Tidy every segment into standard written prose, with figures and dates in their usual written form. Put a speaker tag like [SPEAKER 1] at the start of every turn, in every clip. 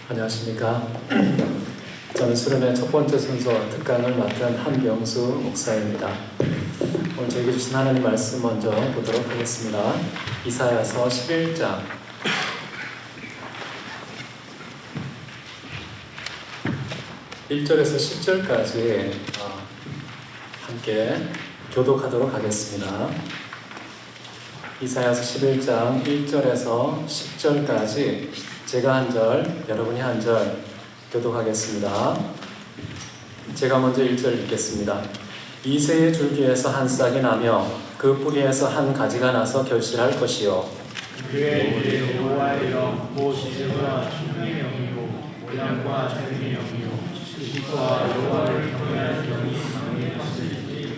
[SPEAKER 1] 안녕하십니까. 저는 수련회 첫 번째 순서 특강을 맡은 한병수 목사입니다. 오늘 저에게 주신 하나님 말씀 먼저 보도록 하겠습니다. 이사야서 11장 1절에서 10절까지 함께 교독하도록 하겠습니다. 이사야서 11장 1절에서 10절까지 제가 한 절, 여러분이 한 절 교독하겠습니다. 제가 먼저 1절 읽겠습니다. 이새의 줄기에서 한 싹이 나며 그 뿌리에서 한 가지가 나서 결실할 것이요
[SPEAKER 2] 그의 여호와의 영 곧 지혜와 충분의 영이요 모양과 자유의 영이요 지식과 여호와를 경외하는 영이 강해 하시리니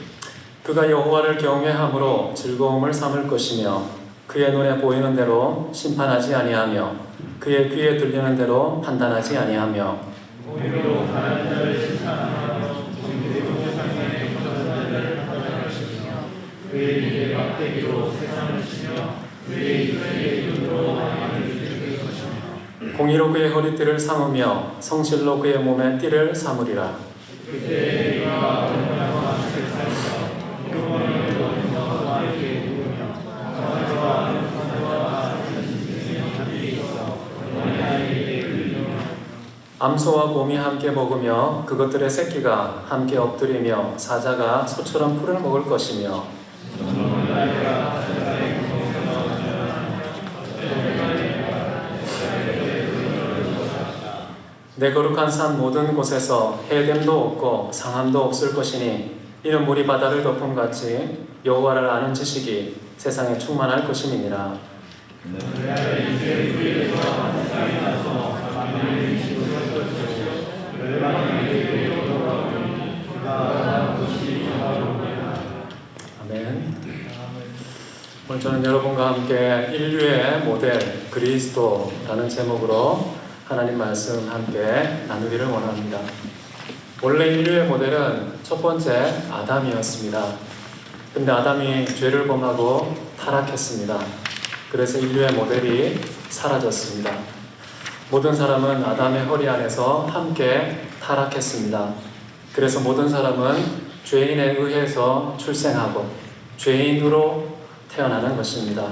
[SPEAKER 1] 그가 여호와를 경외함으로 즐거움을 삼을 것이며 그의 눈에 보이는 대로 심판하지 아니하며 그의 귀에 들리는 대로 판단하지 아니하며
[SPEAKER 2] 공의로 가난한 자를 심판하며 정의로 세상의 영전한 자를 판단하시며 그의 입에 막대기로 세상을 치며 그의 입술의 이름으로 왕을 죽일 것이며
[SPEAKER 1] 공의로 그의 허리띠를 삼으며 성실로 그의 몸에 띠를 삼으리라.
[SPEAKER 2] 그때 네가 얼마나 세상에서 영원히 너와 함께 누우며 저와 너와 하늘이 있어 너희 아이에게 들리며
[SPEAKER 1] 암소와 곰이 함께 먹으며 그것들의 새끼가 함께 엎드리며 사자가 소처럼 풀을 먹을 것이며 내 거룩한 산 모든 곳에서 해됨도 없고 상함도 없을 것이니 이는 물이 바다를 덮음같이 여호와를 아는 지식이 세상에 충만할 것임이니라. 아멘. 오늘 저는 여러분과 함께 인류의 모델 그리스도라는 제목으로 하나님 말씀 함께 나누기를 원합니다. 원래 인류의 모델은 첫 번째 아담이었습니다. 근데 아담이 죄를 범하고 타락했습니다. 그래서 인류의 모델이 사라졌습니다. 모든 사람은 아담의 허리 안에서 함께 타락했습니다. 그래서 모든 사람은 죄인에 의해서 출생하고 죄인으로 태어나는 것입니다.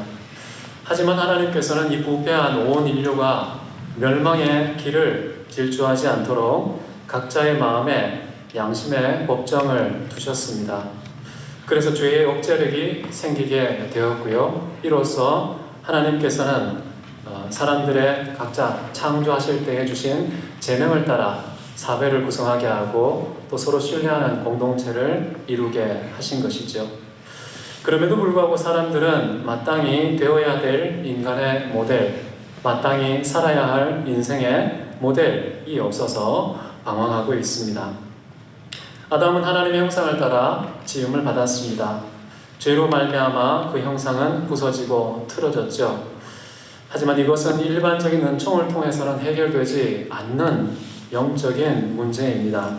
[SPEAKER 1] 하지만 하나님께서는 이 부패한 온 인류가 멸망의 길을 질주하지 않도록 각자의 마음에 양심의 법정을 두셨습니다. 그래서 죄의 억제력이 생기게 되었고요. 이로써 하나님께서는 사람들의 각자 창조하실 때에 주신 재능을 따라 사회를 구성하게 하고 또 서로 신뢰하는 공동체를 이루게 하신 것이죠. 그럼에도 불구하고 사람들은 마땅히 되어야 될 인간의 모델, 마땅히 살아야 할 인생의 모델이 없어서 방황하고 있습니다. 아담은 하나님의 형상을 따라 지음을 받았습니다. 죄로 말미암아 그 형상은 부서지고 틀어졌죠. 하지만 이것은 일반적인 은총을 통해서는 해결되지 않는 영적인 문제입니다.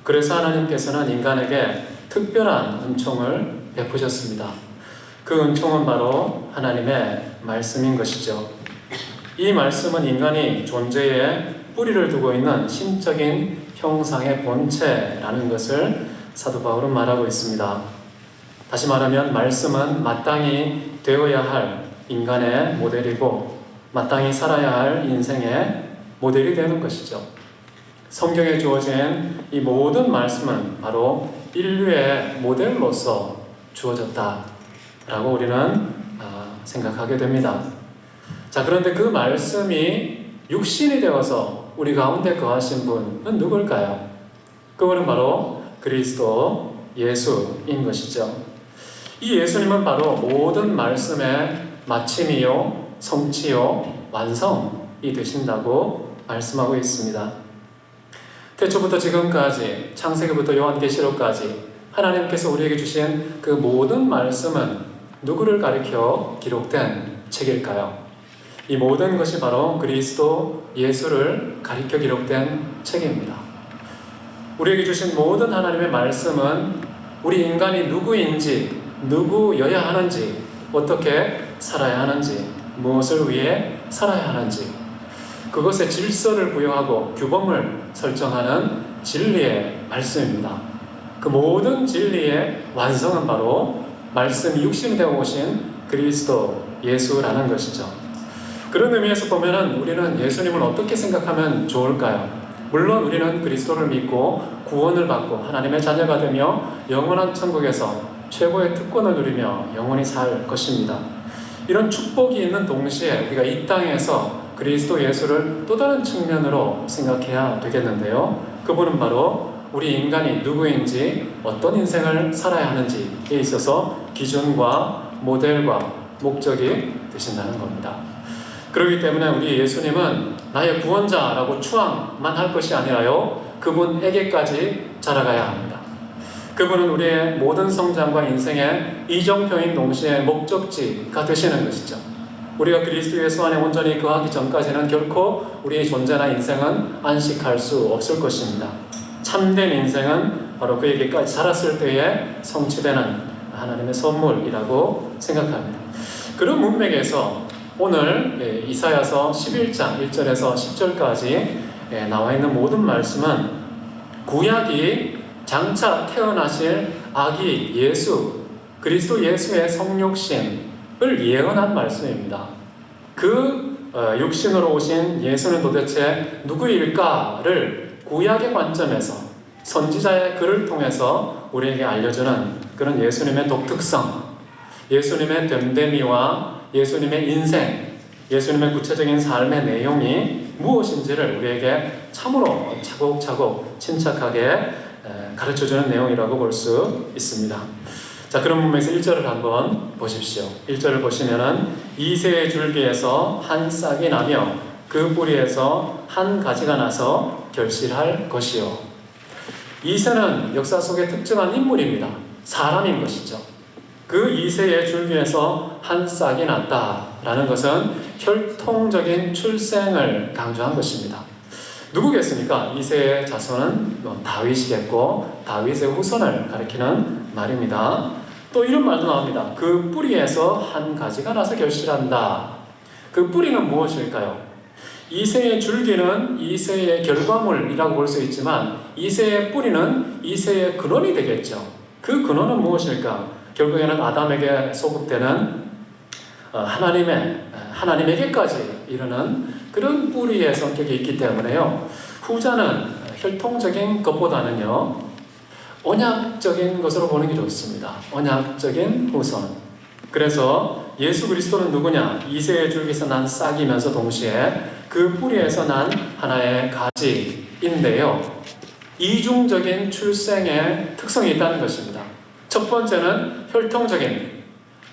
[SPEAKER 1] 그래서 하나님께서는 인간에게 특별한 은총을 베푸셨습니다. 그 은총은 바로 하나님의 말씀인 것이죠. 이 말씀은 인간이 존재에 뿌리를 두고 있는 신적인 형상의 본체라는 것을 사도 바울은 말하고 있습니다. 다시 말하면 말씀은 마땅히 되어야 할 인간의 모델이고 마땅히 살아야 할 인생의 모델이 되는 것이죠. 성경에 주어진 이 모든 말씀은 바로 인류의 모델로서 주어졌다라고 우리는 생각하게 됩니다. 자, 그런데 그 말씀이 육신이 되어서 우리 가운데 거하신 분은 누굴까요? 그분은 바로 그리스도 예수인 것이죠. 이 예수님은 바로 모든 말씀의 마침이요, 성취요, 완성이 되신다고 말씀하고 있습니다. 태초부터 지금까지, 창세기부터 요한계시록까지 하나님께서 우리에게 주신 그 모든 말씀은 누구를 가리켜 기록된 책일까요? 이 모든 것이 바로 그리스도 예수를 가리켜 기록된 책입니다. 우리에게 주신 모든 하나님의 말씀은 우리 인간이 누구인지, 누구여야 하는지, 어떻게 살아야 하는지, 무엇을 위해 살아야 하는지, 그것에 질서를 부여하고 규범을 설정하는 진리의 말씀입니다. 그 모든 진리의 완성은 바로 말씀이 육신이 되어 오신 그리스도 예수라는 것이죠. 그런 의미에서 보면은 우리는 예수님을 어떻게 생각하면 좋을까요? 물론 우리는 그리스도를 믿고 구원을 받고 하나님의 자녀가 되며 영원한 천국에서 최고의 특권을 누리며 영원히 살 것입니다. 이런 축복이 있는 동시에 우리가 이 땅에서 그리스도 예수를 또 다른 측면으로 생각해야 되겠는데요. 그분은 바로 우리 인간이 누구인지 어떤 인생을 살아야 하는지에 있어서 기준과 모델과 목적이 되신다는 겁니다. 그렇기 때문에 우리 예수님은 나의 구원자라고 추앙만 할 것이 아니라요, 그분에게까지 자라가야 합니다. 그분은 우리의 모든 성장과 인생의 이정표인 동시에 목적지가 되시는 것이죠. 우리가 그리스도 예수 안에 온전히 거하기 전까지는 결코 우리의 존재나 인생은 안식할 수 없을 것입니다. 참된 인생은 바로 그에게까지 자랐을 때에 성취되는 하나님의 선물이라고 생각합니다. 그런 문맥에서 오늘 이사야서 11장 1절에서 10절까지 나와 있는 모든 말씀은 구약이 장차 태어나실 아기 예수, 그리스도 예수의 성육신을 예언한 말씀입니다. 그 육신으로 오신 예수는 도대체 누구일까를 구약의 관점에서 선지자의 글을 통해서 우리에게 알려주는 그런 예수님의 독특성, 예수님의 됨됨이와 예수님의 인생, 예수님의 구체적인 삶의 내용이 무엇인지를 우리에게 참으로 차곡차곡 침착하게 가르쳐주는 내용이라고 볼 수 있습니다. 자, 그런 부분에서 1절을 한번 보십시오. 1절을 보시면은 이새의 줄기에서 한 싹이 나며 그 뿌리에서 한 가지가 나서 결실할 것이요. 이새는 역사 속의 특정한 인물입니다. 사람인 것이죠. 그 이새의 줄기에서 한 싹이 났다라는 것은 혈통적인 출생을 강조한 것입니다. 누구겠습니까? 이새의 자손은 다윗이겠고 다윗의 후손을 가리키는 말입니다. 또 이런 말도 나옵니다. 그 뿌리에서 한 가지가 나서 결실한다. 그 뿌리는 무엇일까요? 이새의 줄기는 이새의 결과물이라고 볼 수 있지만 이새의 뿌리는 이새의 근원이 되겠죠. 그 근원은 무엇일까? 결국에는 아담에게 소급되는 하나님에게까지 이르는 그런 뿌리의 성격이 있기 때문에요. 후자는 혈통적인 것보다는요, 언약적인 것으로 보는 게 좋습니다. 언약적인 후손. 그래서 예수 그리스도는 누구냐? 이새의 줄기에서 난 싹이면서 동시에 그 뿌리에서 난 하나의 가지인데요. 이중적인 출생의 특성이 있다는 것입니다. 첫 번째는 혈통적인,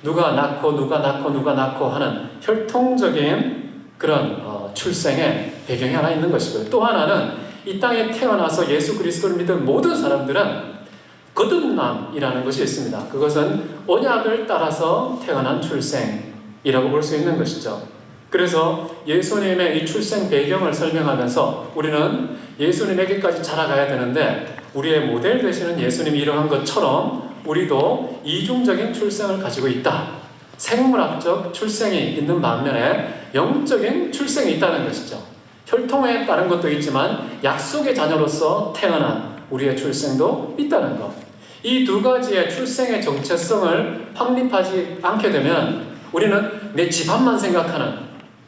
[SPEAKER 1] 누가 낳고 하는 혈통적인 그런 출생의 배경이 하나 있는 것이고요. 또 하나는 이 땅에 태어나서 예수 그리스도를 믿은 모든 사람들은 거듭남이라는 것이 있습니다. 그것은 언약을 따라서 태어난 출생이라고 볼 수 있는 것이죠. 그래서 예수님의 이 출생 배경을 설명하면서 우리는 예수님에게까지 자라가야 되는데 우리의 모델 되시는 예수님이 이러한 것처럼 우리도 이중적인 출생을 가지고 있다. 생물학적 출생이 있는 반면에 영적인 출생이 있다는 것이죠. 혈통에 따른 것도 있지만 약속의 자녀로서 태어난 우리의 출생도 있다는 것. 이 두 가지의 출생의 정체성을 확립하지 않게 되면 우리는 내 집안만 생각하는,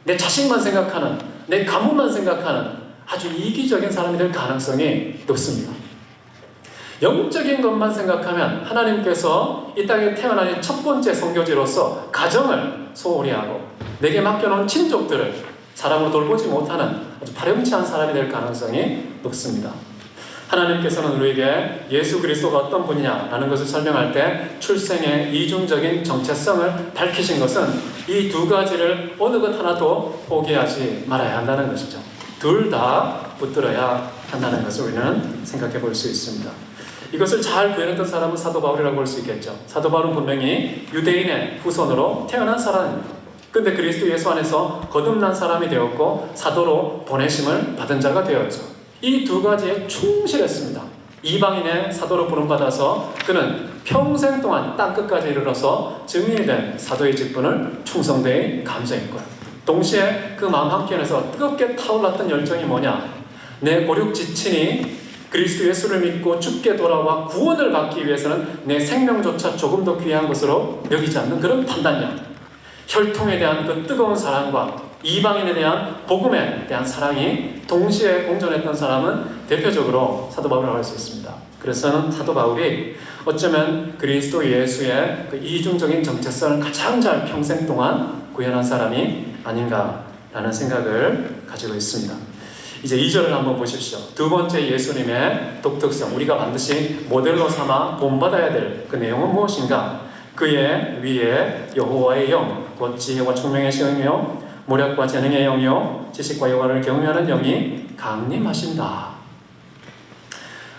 [SPEAKER 1] 내 자식만 생각하는, 내 가문만 생각하는 아주 이기적인 사람이 될 가능성이 높습니다. 영적인 것만 생각하면 하나님께서 이 땅에 태어나는 첫 번째 선교지로서 가정을 소홀히 하고 내게 맡겨놓은 친족들을 사람으로 돌보지 못하는 아주 파렴치한 사람이 될 가능성이 높습니다. 하나님께서는 우리에게 예수 그리스도가 어떤 분이냐라는 것을 설명할 때 출생의 이중적인 정체성을 밝히신 것은 이 두 가지를 어느 것 하나도 포기하지 말아야 한다는 것이죠. 둘 다 붙들어야 한다는 것을 우리는 생각해 볼 수 있습니다. 이것을 잘 구현했던 사람은 사도 바울이라고 볼 수 있겠죠. 사도 바울은 분명히 유대인의 후손으로 태어난 사람입니다. 근데 그리스도 예수 안에서 거듭난 사람이 되었고 사도로 보내심을 받은 자가 되었죠. 이 두 가지에 충실했습니다. 이방인의 사도로 부름받아서 그는 평생 동안 땅끝까지 이르러서 증인이 된 사도의 직분을 충성되이 감수했고요. 동시에 그 마음 한켠에서 뜨겁게 타올랐던 열정이 뭐냐? 내 고륙 지친이 그리스도 예수를 믿고 죽게 돌아와 구원을 받기 위해서는 내 생명조차 조금 더 귀한 것으로 여기지 않는 그런 판단력, 혈통에 대한 그 뜨거운 사랑과 이방인에 대한 복음에 대한 사랑이 동시에 공존했던 사람은 대표적으로 사도 바울이라고 할 수 있습니다. 그래서 사도 바울이 어쩌면 그리스도 예수의 그 이중적인 정체성을 가장 잘 평생 동안 구현한 사람이 아닌가라는 생각을 가지고 있습니다. 이제 2절을 한번 보십시오. 두 번째 예수님의 독특성, 우리가 반드시 모델로 삼아 본받아야 될 그 내용은 무엇인가? 그의 위에 여호와의 영, 곧 지혜와 총명의 영이요 모략과 재능의 영이요 지식과 여호와를 경외하는 영이 강림하신다.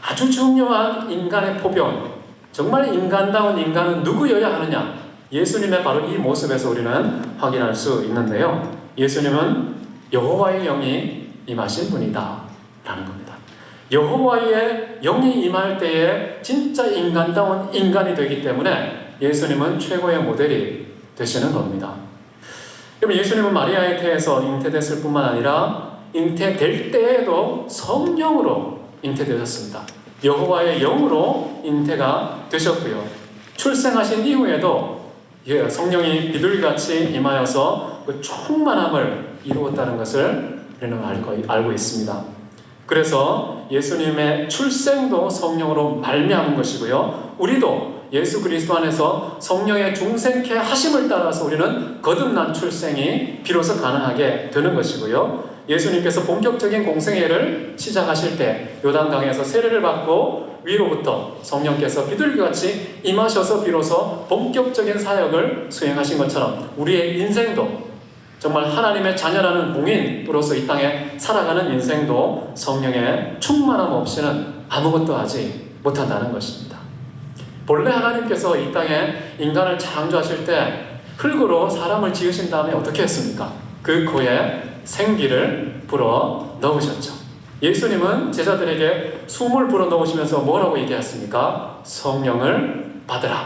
[SPEAKER 1] 아주 중요한 인간의 포병, 정말 인간다운 인간은 누구여야 하느냐? 예수님의 바로 이 모습에서 우리는 확인할 수 있는데요. 예수님은 여호와의 영이 임하신 분이다 라는 겁니다. 여호와의 영이 임할 때에 진짜 인간다운 인간이 되기 때문에 예수님은 최고의 모델이 되시는 겁니다. 그럼 예수님은 마리아의 태에서 잉태됐을 뿐만 아니라 잉태될 때에도 성령으로 잉태되셨습니다. 여호와의 영으로 잉태가 되셨고요. 출생하신 이후에도 성령이 비둘기같이 임하여서 그 충만함을 이루었다는 것을 우리는 알고 있습니다. 그래서 예수님의 출생도 성령으로 말미암은 것이고요. 우리도 예수 그리스도 안에서 성령의 중생케 하심을 따라서 우리는 거듭난 출생이 비로소 가능하게 되는 것이고요. 예수님께서 본격적인 공생애를 시작하실 때 요단강에서 세례를 받고 위로부터 성령께서 비둘기같이 임하셔서 비로소 본격적인 사역을 수행하신 것처럼 우리의 인생도 정말 하나님의 자녀라는 공인으로서 이 땅에 살아가는 인생도 성령의 충만함 없이는 아무것도 하지 못한다는 것입니다. 본래 하나님께서 이 땅에 인간을 창조하실 때 흙으로 사람을 지으신 다음에 어떻게 했습니까? 그 코에 생기를 불어 넣으셨죠. 예수님은 제자들에게 숨을 불어 넣으시면서 뭐라고 얘기했습니까? 성령을 받으라.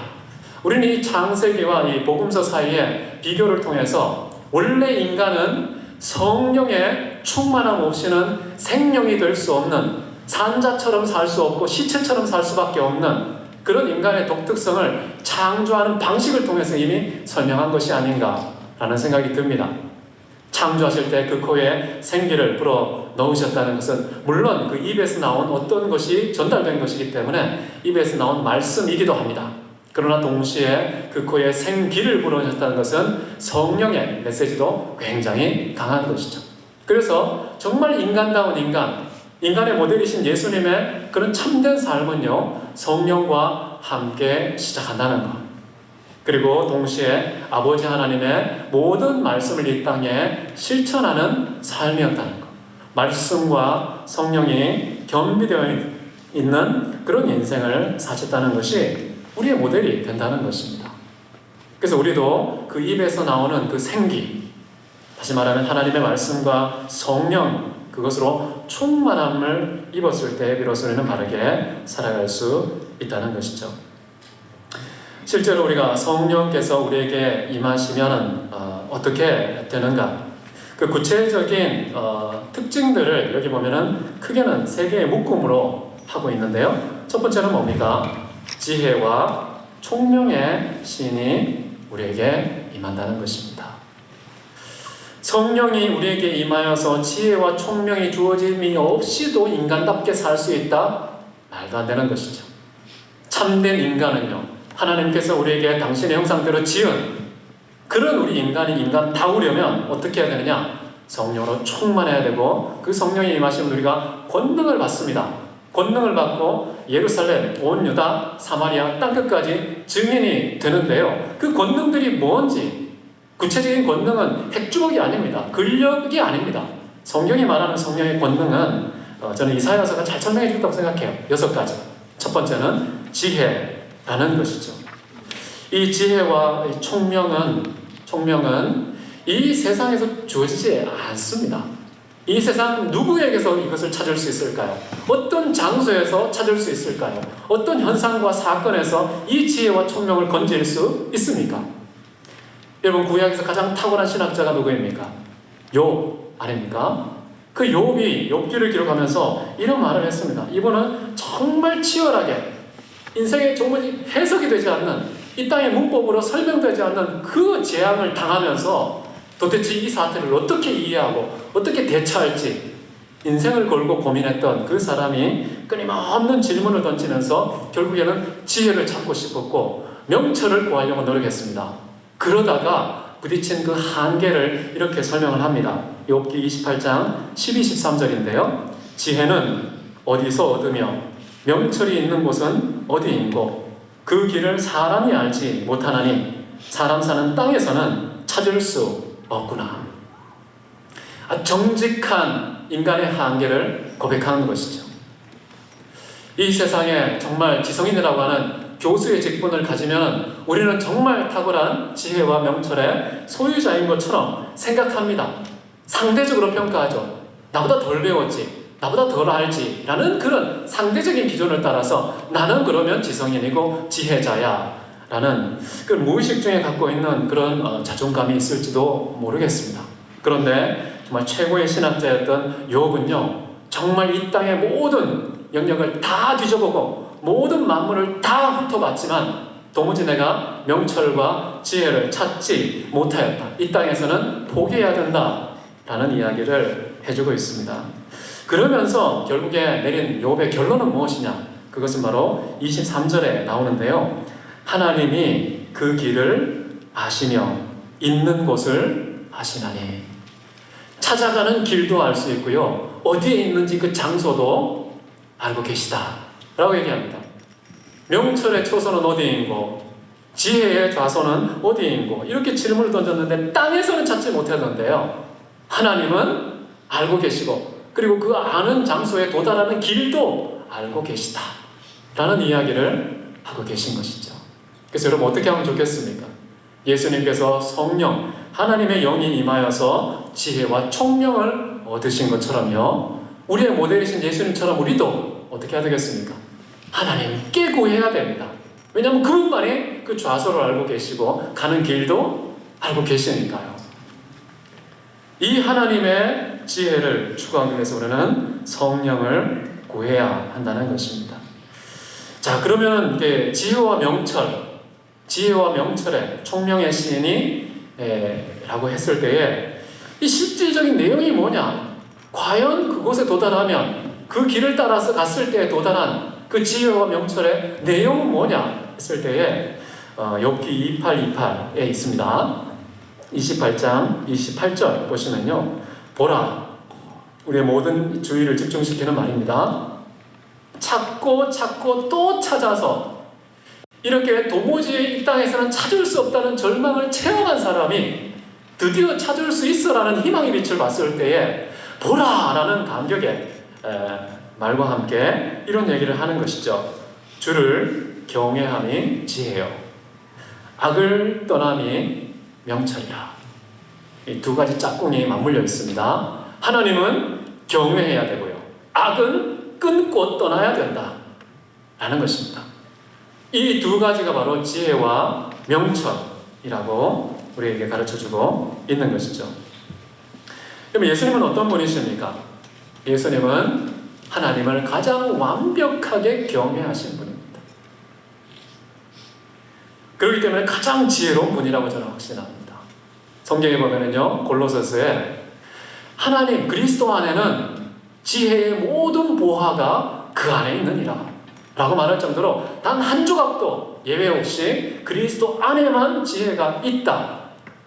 [SPEAKER 1] 우리는 이 창세기와 이 복음서 사이에 비교를 통해서 원래 인간은 성령의 충만함 없이는 생명이 될 수 없는, 산자처럼 살 수 없고 시체처럼 살 수밖에 없는 그런 인간의 독특성을 창조하는 방식을 통해서 이미 설명한 것이 아닌가라는 생각이 듭니다. 창조하실 때 그 코에 생기를 불어 넣으셨다는 것은 물론 그 입에서 나온 어떤 것이 전달된 것이기 때문에 입에서 나온 말씀이기도 합니다. 그러나 동시에 그 코에 생기를 불어넣으셨다는 것은 성령의 메시지도 굉장히 강한 것이죠. 그래서 정말 인간다운 인간의 모델이신 예수님의 그런 참된 삶은요, 성령과 함께 시작한다는 것. 그리고 동시에 아버지 하나님의 모든 말씀을 이 땅에 실천하는 삶이었다는 것. 말씀과 성령이 겸비되어 있는 그런 인생을 사셨다는 것이 우리의 모델이 된다는 것입니다. 그래서 우리도 그 입에서 나오는 그 생기, 다시 말하면 하나님의 말씀과 성령, 그것으로 충만함을 입었을 때 비로소 우리는 바르게 살아갈 수 있다는 것이죠. 실제로 우리가 성령께서 우리에게 임하시면 어떻게 되는가? 그 구체적인 특징들을 여기 보면은 크게는 3개의 묶음으로 하고 있는데요. 첫 번째는 뭡니까? 지혜와 총명의 신이 우리에게 임한다는 것입니다. 성령이 우리에게 임하여서 지혜와 총명이 주어짐이 없이도 인간답게 살 수 있다? 말도 안 되는 것이죠. 참된 인간은요, 하나님께서 우리에게 당신의 형상대로 지은 그런 우리 인간이 인간다우려면 어떻게 해야 되느냐? 성령으로 충만해야 되고 그 성령이 임하시면 우리가 권능을 받습니다. 권능을 받고 예루살렘, 온 유다, 사마리아 땅끝까지 증인이 되는데요. 그 권능들이 뭔지, 구체적인 권능은 핵주먹이 아닙니다. 근력이 아닙니다. 성경이 말하는 성령의 권능은 저는 이사야서가 잘 설명해 줬다고 생각해요. 6가지. 첫 번째는 지혜라는 것이죠. 이 지혜와 이 총명은 이 세상에서 주어지지 않습니다. 이 세상 누구에게서 이것을 찾을 수 있을까요? 어떤 장소에서 찾을 수 있을까요? 어떤 현상과 사건에서 이 지혜와 총명을 건질 수 있습니까? 여러분, 구약에서 가장 탁월한 신학자가 누구입니까? 욥 아닙니까? 그 욥이 욥기를 기록하면서 이런 말을 했습니다. 이분은 정말 치열하게 인생에 정말 해석이 되지 않는, 이 땅의 문법으로 설명되지 않는 그 재앙을 당하면서 도대체 이 사태를 어떻게 이해하고 어떻게 대처할지 인생을 걸고 고민했던 그 사람이 끊임없는 질문을 던지면서 결국에는 지혜를 찾고 싶었고 명철을 구하려고 노력했습니다. 그러다가 부딪힌 그 한계를 이렇게 설명을 합니다. 욥기 28장 12, 13절인데요. 지혜는 어디서 얻으며 명철이 있는 곳은 어디인고 그 길을 사람이 알지 못하나니 사람 사는 땅에서는 찾을 수 없구나. 정직한 인간의 한계를 고백하는 것이죠. 이 세상에 정말 지성인이라고 하는 교수의 직분을 가지면 우리는 정말 탁월한 지혜와 명철의 소유자인 것처럼 생각합니다. 상대적으로 평가하죠. 나보다 덜 배웠지, 나보다 덜 알지 라는 그런 상대적인 기준을 따라서 나는 그러면 지성인이고 지혜자야 라는 그 무의식 중에 갖고 있는 그런 자존감이 있을지도 모르겠습니다. 그런데 정말 최고의 신학자였던 욥은요, 정말 이 땅의 모든 영역을 다 뒤져보고 모든 만물을 다 훑어봤지만 도무지 내가 명철과 지혜를 찾지 못하였다. 이 땅에서는 포기해야 된다 라는 이야기를 해주고 있습니다. 그러면서 결국에 내린 욥의 결론은 무엇이냐? 그것은 바로 23절에 나오는데요. 하나님이 그 길을 아시며 있는 곳을 아시나니. 찾아가는 길도 알 수 있고요, 어디에 있는지 그 장소도 알고 계시다 라고 얘기합니다. 명철의 초소는 어디인고 지혜의 좌소는 어디인고 이렇게 질문을 던졌는데 땅에서는 찾지 못했는데요, 하나님은 알고 계시고 그리고 그 아는 장소에 도달하는 길도 알고 계시다 라는 이야기를 하고 계신 것이죠. 그래서 여러분 어떻게 하면 좋겠습니까? 예수님께서 성령 하나님의 영이 임하여서 지혜와 총명을 얻으신 것처럼요, 우리의 모델이신 예수님처럼 우리도 어떻게 해야 되겠습니까? 하나님께 구해야 됩니다. 왜냐하면 그분만이 그 좌소를 알고 계시고 가는 길도 알고 계시니까요. 이 하나님의 지혜를 추구하기 위해서 우리는 성령을 구해야 한다는 것입니다. 자, 그러면 이게 지혜와 명철의 총명의 시인이 라고 했을 때에 이 실질적인 내용이 뭐냐? 과연 그곳에 도달하면 그 길을 따라서 갔을 때에 도달한 그 지혜와 명철의 내용은 뭐냐 했을 때에 욥기 28:28에 있습니다. 28장 28절 보시면요, 보라, 우리의 모든 주의를 집중시키는 말입니다. 찾고 또 찾아서 이렇게 도무지 이 땅에서는 찾을 수 없다는 절망을 체험한 사람이 드디어 찾을 수 있어라는 희망의 빛을 봤을 때에 보라라는 감격의 말과 함께 이런 얘기를 하는 것이죠. 주를 경외함이 지혜요, 악을 떠남이 명철이라. 이 두 가지 짝꿍이 맞물려 있습니다. 하나님은 경외해야 되고요, 악은 끊고 떠나야 된다 라는 것입니다. 이 두 가지가 바로 지혜와 명철이라고 우리에게 가르쳐주고 있는 것이죠. 그럼 예수님은 어떤 분이십니까? 예수님은 하나님을 가장 완벽하게 경외하신 분입니다. 그렇기 때문에 가장 지혜로운 분이라고 저는 확신합니다. 성경에 보면은요, 골로새서에 하나님 그리스도 안에는 지혜의 모든 보화가 그 안에 있느니라 라고 말할 정도로 단 한 조각도 예외 없이 그리스도 안에만 지혜가 있다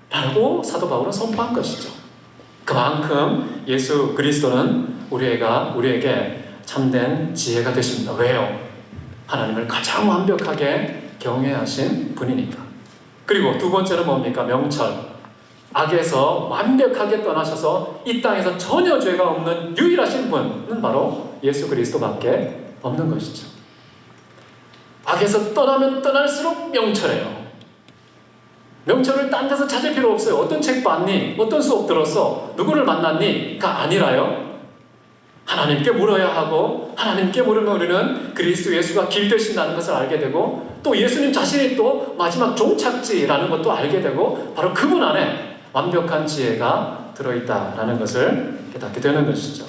[SPEAKER 1] 라고 사도 바울은 선포한 것이죠. 그만큼 예수 그리스도는 우리에게 참된 지혜가 되십니다. 왜요? 하나님을 가장 완벽하게 경외하신 분이니까. 그리고 두 번째는 뭡니까? 명철. 악에서 완벽하게 떠나셔서 이 땅에서 전혀 죄가 없는 유일하신 분은 바로 예수 그리스도밖에 없는 것이죠. 악에서 떠나면 떠날수록 명철해요. 명철을 딴 데서 찾을 필요 없어요. 어떤 책 봤니? 어떤 수업 들었어? 누구를 만났니? 가 아니라요, 하나님께 물어야 하고, 하나님께 물으면 우리는 그리스도 예수가 길 되신다는 것을 알게 되고, 또 예수님 자신이 또 마지막 종착지라는 것도 알게 되고, 바로 그분 안에 완벽한 지혜가 들어있다라는 것을 깨닫게 되는 것이죠.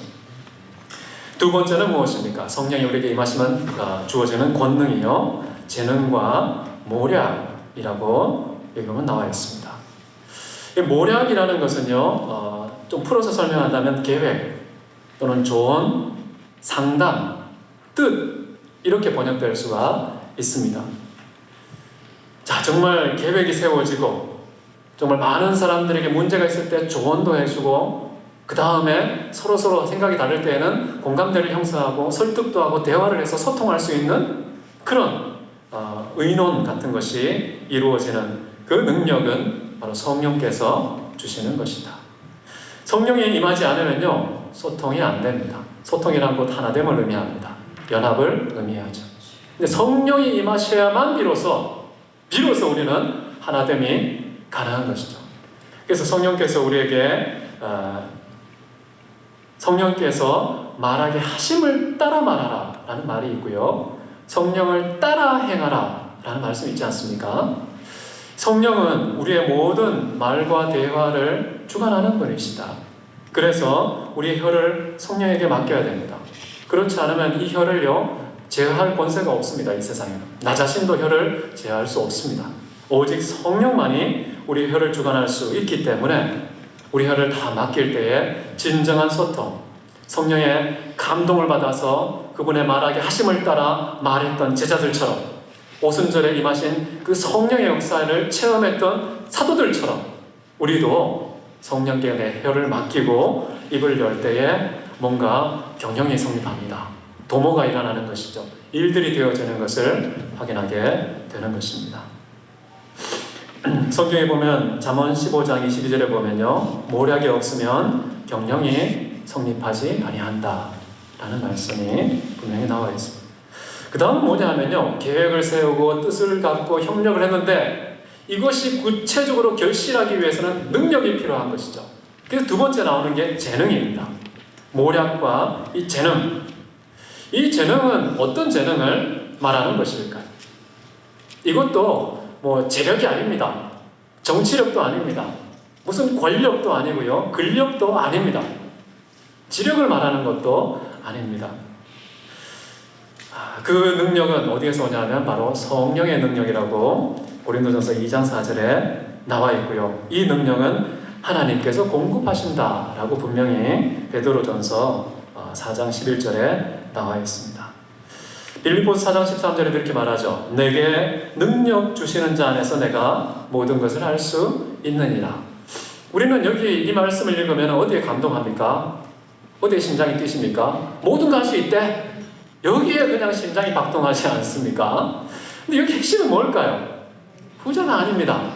[SPEAKER 1] 두 번째는 무엇입니까? 성령이 우리에게 임하시면 주어지는 권능이요, 재능과 모략이라고 여기 보면 나와 있습니다. 이 모략이라는 것은요, 좀 풀어서 설명한다면 계획 또는 조언, 상담, 뜻 이렇게 번역될 수가 있습니다. 자, 정말 계획이 세워지고 정말 많은 사람들에게 문제가 있을 때 조언도 해주고 그 다음에 서로 생각이 다를 때에는 공감대를 형성하고 설득도 하고 대화를 해서 소통할 수 있는 그런 의논 같은 것이 이루어지는 그 능력은 바로 성령께서 주시는 것이다. 성령이 임하지 않으면요, 소통이 안 됩니다. 소통이란 곧 하나됨을 의미합니다. 연합을 의미하죠. 근데 성령이 임하셔야만 비로소 우리는 하나됨이 가능한 것이죠. 그래서 성령께서 말하게 하심을 따라 말하라 라는 말이 있고요, 성령을 따라 행하라 라는 말씀이 있지 않습니까? 성령은 우리의 모든 말과 대화를 주관하는 분이시다. 그래서 우리의 혀를 성령에게 맡겨야 됩니다. 그렇지 않으면 이 혀를요, 제어할 권세가 없습니다. 이 세상에는 나 자신도 혀를 제어할 수 없습니다. 오직 성령만이 우리 혀를 주관할 수 있기 때문에 우리 혀를 다 맡길 때에 진정한 소통, 성령의 감동을 받아서 그분의 말하게 하심을 따라 말했던 제자들처럼, 오순절에 임하신 그 성령의 역사를 체험했던 사도들처럼 우리도 성령께 내 혀를 맡기고 입을 열 때에 뭔가 경영이 성립합니다. 도모가 일어나는 것이죠. 일들이 되어지는 것을 확인하게 되는 것입니다. 성경에 보면 잠언 15장 22절에 보면요, 모략이 없으면 경영이 성립하지 아니한다 라는 말씀이 분명히 나와 있습니다. 그 다음은 뭐냐 하면요, 계획을 세우고 뜻을 갖고 협력을 했는데 이것이 구체적으로 결실하기 위해서는 능력이 필요한 것이죠. 그래서 두 번째 나오는 게 재능입니다. 모략과 이 재능. 이 재능은 어떤 재능을 말하는 것일까요? 이것도 재력이 아닙니다. 정치력도 아닙니다. 무슨 권력도 아니고요, 근력도 아닙니다. 지력을 말하는 것도 아닙니다. 그 능력은 어디에서 오냐면 바로 성령의 능력이라고 고린도전서 2장 4절에 나와 있고요, 이 능력은 하나님께서 공급하신다라고 분명히 베드로전서 4장 11절에 나와 있습니다. 빌립보서 4장 13절에 이렇게 말하죠. 내게 능력 주시는 자 안에서 내가 모든 것을 할 수 있느니라. 우리는 여기 이 말씀을 읽으면 어디에 감동합니까? 어디에 심장이 뛰십니까? 모든 걸 할 수 있대. 여기에 그냥 심장이 박동하지 않습니까? 근데 여기 핵심은 뭘까요? 후자가 아닙니다.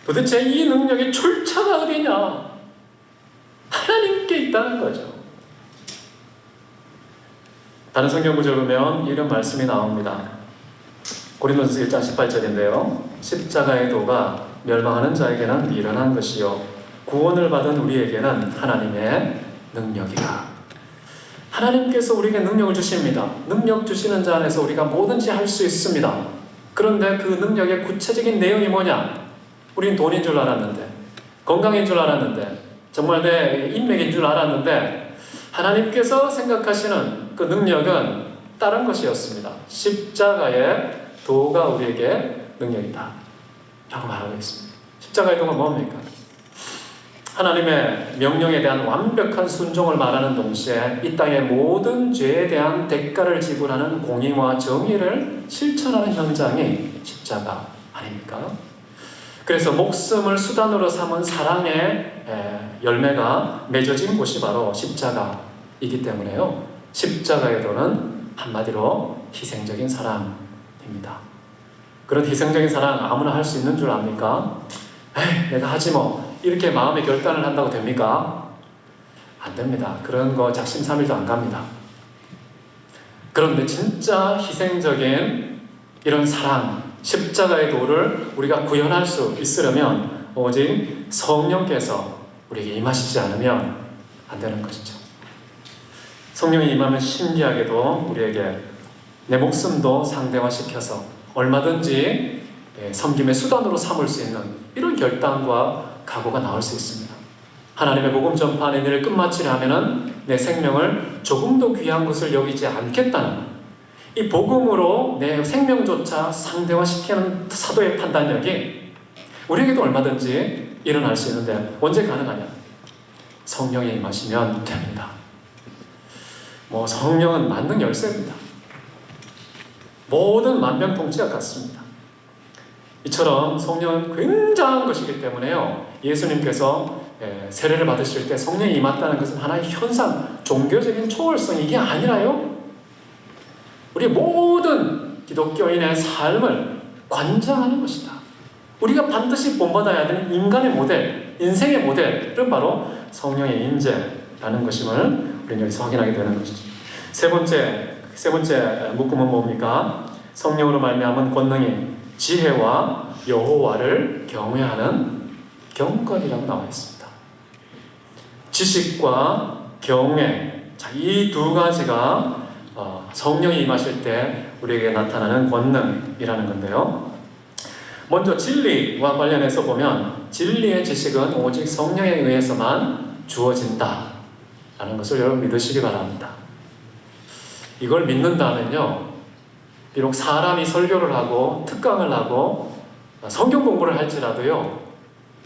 [SPEAKER 1] 도대체 이 능력의 출처가 어디냐? 하나님께 있다는 거죠. 다른 성경 구절 보면 이런 말씀이 나옵니다. 고린도전서 1장 18절인데요. 십자가의 도가 멸망하는 자에게는 미련한 것이요 구원을 받은 우리에게는 하나님의 능력이라. 하나님께서 우리에게 능력을 주십니다. 능력 주시는 자 안에서 우리가 뭐든지 할 수 있습니다. 그런데 그 능력의 구체적인 내용이 뭐냐? 우린 돈인 줄 알았는데, 건강인 줄 알았는데, 정말 내 인맥인 줄 알았는데 하나님께서 생각하시는 그 능력은 다른 것이었습니다. 십자가의 도가 우리에게 능력이다 라고 말하고 있습니다. 십자가의 도가 뭡니까? 하나님의 명령에 대한 완벽한 순종을 말하는 동시에 이 땅의 모든 죄에 대한 대가를 지불하는 공의와 정의를 실천하는 현장이 십자가 아닙니까? 그래서 목숨을 수단으로 삼은 사랑의 열매가 맺어진 곳이 바로 십자가이기 때문에요, 십자가의 도는 한마디로 희생적인 사랑입니다. 그런 희생적인 사랑 아무나 할 수 있는 줄 압니까? 에이, 내가 하지 뭐 이렇게 마음의 결단을 한다고 됩니까? 안 됩니다. 그런 거 작심삼일도 안 갑니다. 그런데 진짜 희생적인 이런 사랑, 십자가의 도를 우리가 구현할 수 있으려면 오직 성령께서 우리에게 임하시지 않으면 안 되는 것이죠. 성령이 임하면 신기하게도 우리에게 내 목숨도 상대화시켜서 얼마든지 섬김의 수단으로 삼을 수 있는 이런 결단과 각오가 나올 수 있습니다. 하나님의 복음 전파의 일을 끝마치려면은 내 생명을 조금 더 귀한 것을 여기지 않겠다는 이 복음으로 내 생명조차 상대화시키는 사도의 판단력이 우리에게도 얼마든지 일어날 수 있는데 언제 가능하냐? 성령이 임하시면 됩니다. 성령은 만능 열쇠입니다. 모든 만병통치약 같습니다. 이처럼 성령은 굉장한 것이기 때문에요. 예수님께서 세례를 받으실 때 성령이 임했다는 것은 하나의 현상, 종교적인 초월성 이게 아니라요. 우리 모든 기독교인의 삶을 관장하는 것이다. 우리가 반드시 본받아야 되는 인간의 모델, 인생의 모델은 바로 성령의 임재라는 것임을 우리는 여기서 확인하게 되는 것이죠. 세 번째 묶음은 뭡니까? 성령으로 말미암은 권능이 지혜와 여호와를 경외하는 경건이라고 나와 있습니다. 지식과 경외, 이 두 가지가 성령이 임하실 때 우리에게 나타나는 권능이라는 건데요. 먼저 진리와 관련해서 보면 진리의 지식은 오직 성령에 의해서만 주어진다라는 것을 여러분 믿으시기 바랍니다. 이걸 믿는다면요, 비록 사람이 설교를 하고 특강을 하고 성경 공부를 할지라도요,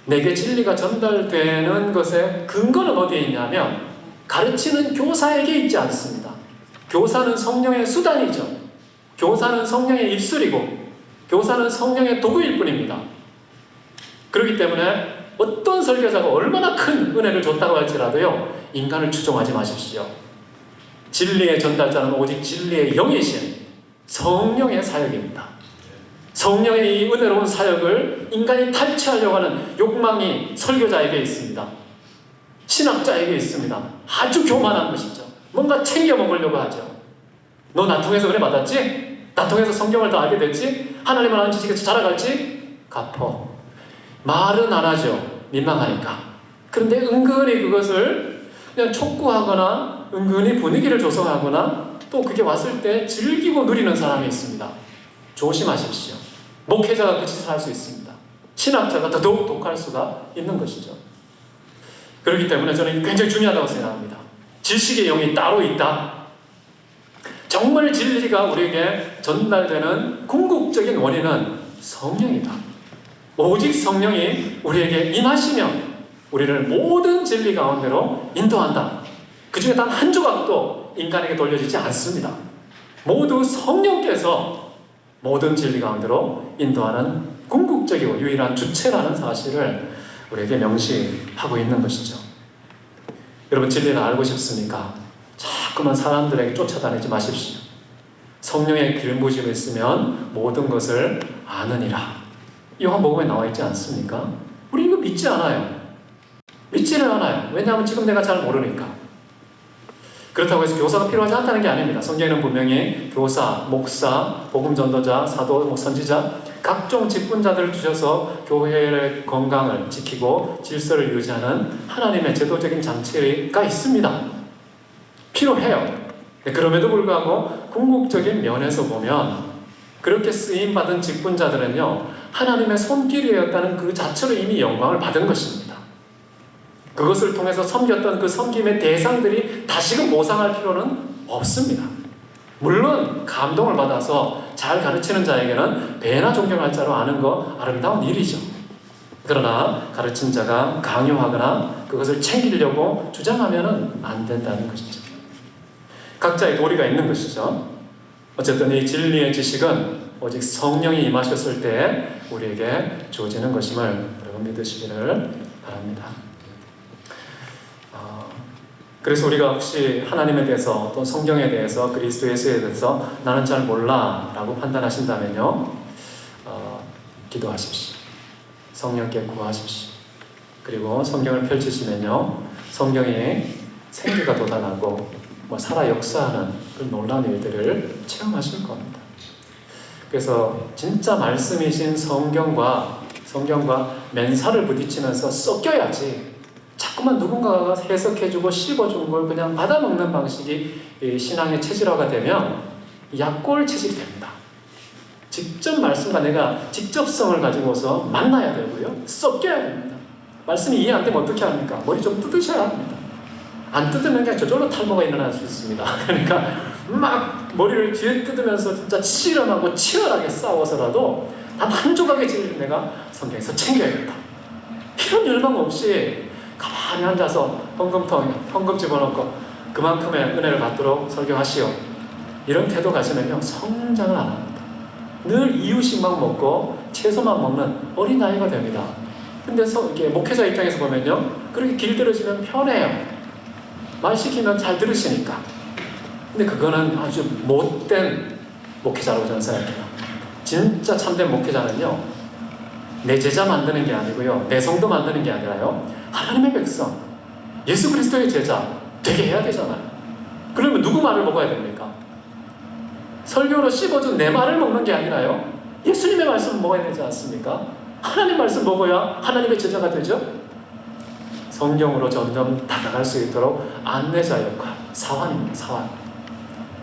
[SPEAKER 1] 내게 진리가 전달되는 것의 근거는 어디에 있냐면 가르치는 교사에게 있지 않습니다. 교사는 성령의 수단이죠. 교사는 성령의 입술이고 교사는 성령의 도구일 뿐입니다. 그렇기 때문에 어떤 설교자가 얼마나 큰 은혜를 줬다고 할지라도요, 인간을 추종하지 마십시오. 진리의 전달자는 오직 진리의 영이신 성령의 사역입니다. 성령의 이 은혜로운 사역을 인간이 탈취하려고 하는 욕망이 설교자에게 있습니다. 신학자에게 있습니다. 아주 교만한 것이죠. 뭔가 챙겨 먹으려고 하죠. 너 나 통해서 은혜 받았지? 나 통해서 성경을 더 알게 됐지? 하나님을 아는 지식에서 자라갈지? 갚어. 말은 안 하죠. 민망하니까. 그런데 은근히 그것을 그냥 촉구하거나 은근히 분위기를 조성하거나 또 그게 왔을 때 즐기고 누리는 사람이 있습니다. 조심하십시오. 목회자가 그 짓을 할 수 있습니다. 신학자가 더더욱 독할 수가 있는 것이죠. 그렇기 때문에 저는 굉장히 중요하다고 생각합니다. 지식의 영이 따로 있다. 정말 진리가 우리에게 전달되는 궁극적인 원인은 성령이다. 오직 성령이 우리에게 임하시면 우리를 모든 진리 가운데로 인도한다. 그 중에 단 한 조각도 인간에게 돌려지지 않습니다. 모두 성령께서 모든 진리 가운데로 인도하는 궁극적이고 유일한 주체라는 사실을 우리에게 명시하고 있는 것이죠. 여러분, 진리를 알고 싶습니까? 자꾸만 사람들에게 쫓아다니지 마십시오. 성령의 기름 부심이 있으면 모든 것을 아느니라. 요한복음에 나와 있지 않습니까? 우리 이거 믿지 않아요. 믿지를 않아요. 왜냐하면 지금 내가 잘 모르니까. 그렇다고 해서 교사가 필요하지 않다는 게 아닙니다. 성경에는 분명히 교사, 목사, 복음 전도자, 사도, 선지자 각종 직분자들을 주셔서 교회의 건강을 지키고 질서를 유지하는 하나님의 제도적인 장치가 있습니다. 필요해요. 그럼에도 불구하고 궁극적인 면에서 보면 그렇게 쓰임받은 직분자들은요, 하나님의 손길이었다는 그 자체로 이미 영광을 받은 것입니다. 그것을 통해서 섬겼던 그 섬김의 대상들이 다시금 보상할 필요는 없습니다. 물론 감동을 받아서 잘 가르치는 자에게는 배나 존경할 자로 아는 거 아름다운 일이죠. 그러나 가르친 자가 강요하거나 그것을 챙기려고 주장하면 안 된다는 것이죠. 각자의 도리가 있는 것이죠. 어쨌든 이 진리의 지식은 오직 성령이 임하셨을 때 우리에게 주어지는 것임을 여러분 믿으시기를 바랍니다. 그래서 우리가 혹시 하나님에 대해서 또 성경에 대해서 그리스도 예수에 대해서 나는 잘 몰라 라고 판단하신다면요, 기도하십시오. 성령께 구하십시오. 그리고 성경을 펼치시면요, 성경에 생기가 돋아나고 살아 역사하는 그 놀라운 일들을 체험하실 겁니다. 그래서 진짜 말씀이신 성경과 맨살을 부딪히면서 섞여야지 자꾸만 누군가가 해석해주고 씹어준 걸 그냥 받아먹는 방식이 신앙의 체질화가 되면 약골 체질이 됩니다. 직접 말씀과 내가 직접성을 가지고서 만나야 되고요, 섞여야 됩니다. 말씀이 이해 안 되면 어떻게 합니까? 머리 좀 뜯으셔야 합니다. 안 뜯으면 그냥 저절로 탈모가 일어날 수 있습니다. 그러니까 막 머리를 뒤에 뜯으면서 진짜 치열하고 치열하게 싸워서라도 단 한 조각의 진리를 내가 성경에서 챙겨야겠다. 이런 열망 없이 가만히 앉아서 헌금 집어넣고 그만큼의 은혜를 받도록 설교하시오. 이런 태도 가지면요, 성장을 안 합니다. 늘 이유식만 먹고 채소만 먹는 어린아이가 됩니다. 근데 이렇게 목회자 입장에서 보면요, 그렇게 길들여지면 편해요. 말 시키면 잘 들으시니까. 근데 그거는 아주 못된 목회자라고 저는 생각해요. 진짜 참된 목회자는요, 내 제자 만드는 게 아니고요, 내 성도 만드는 게 아니라요, 하나님의 백성, 예수 그리스도의 제자 되게 해야 되잖아요. 그러면 누구 말을 먹어야 됩니까? 설교로 씹어준 내 말을 먹는 게 아니라요, 예수님의 말씀을 먹어야 되지 않습니까? 하나님 말씀 먹어야 하나님의 제자가 되죠. 성경으로 점점 다가갈 수 있도록 안내자 역할, 사환입니다.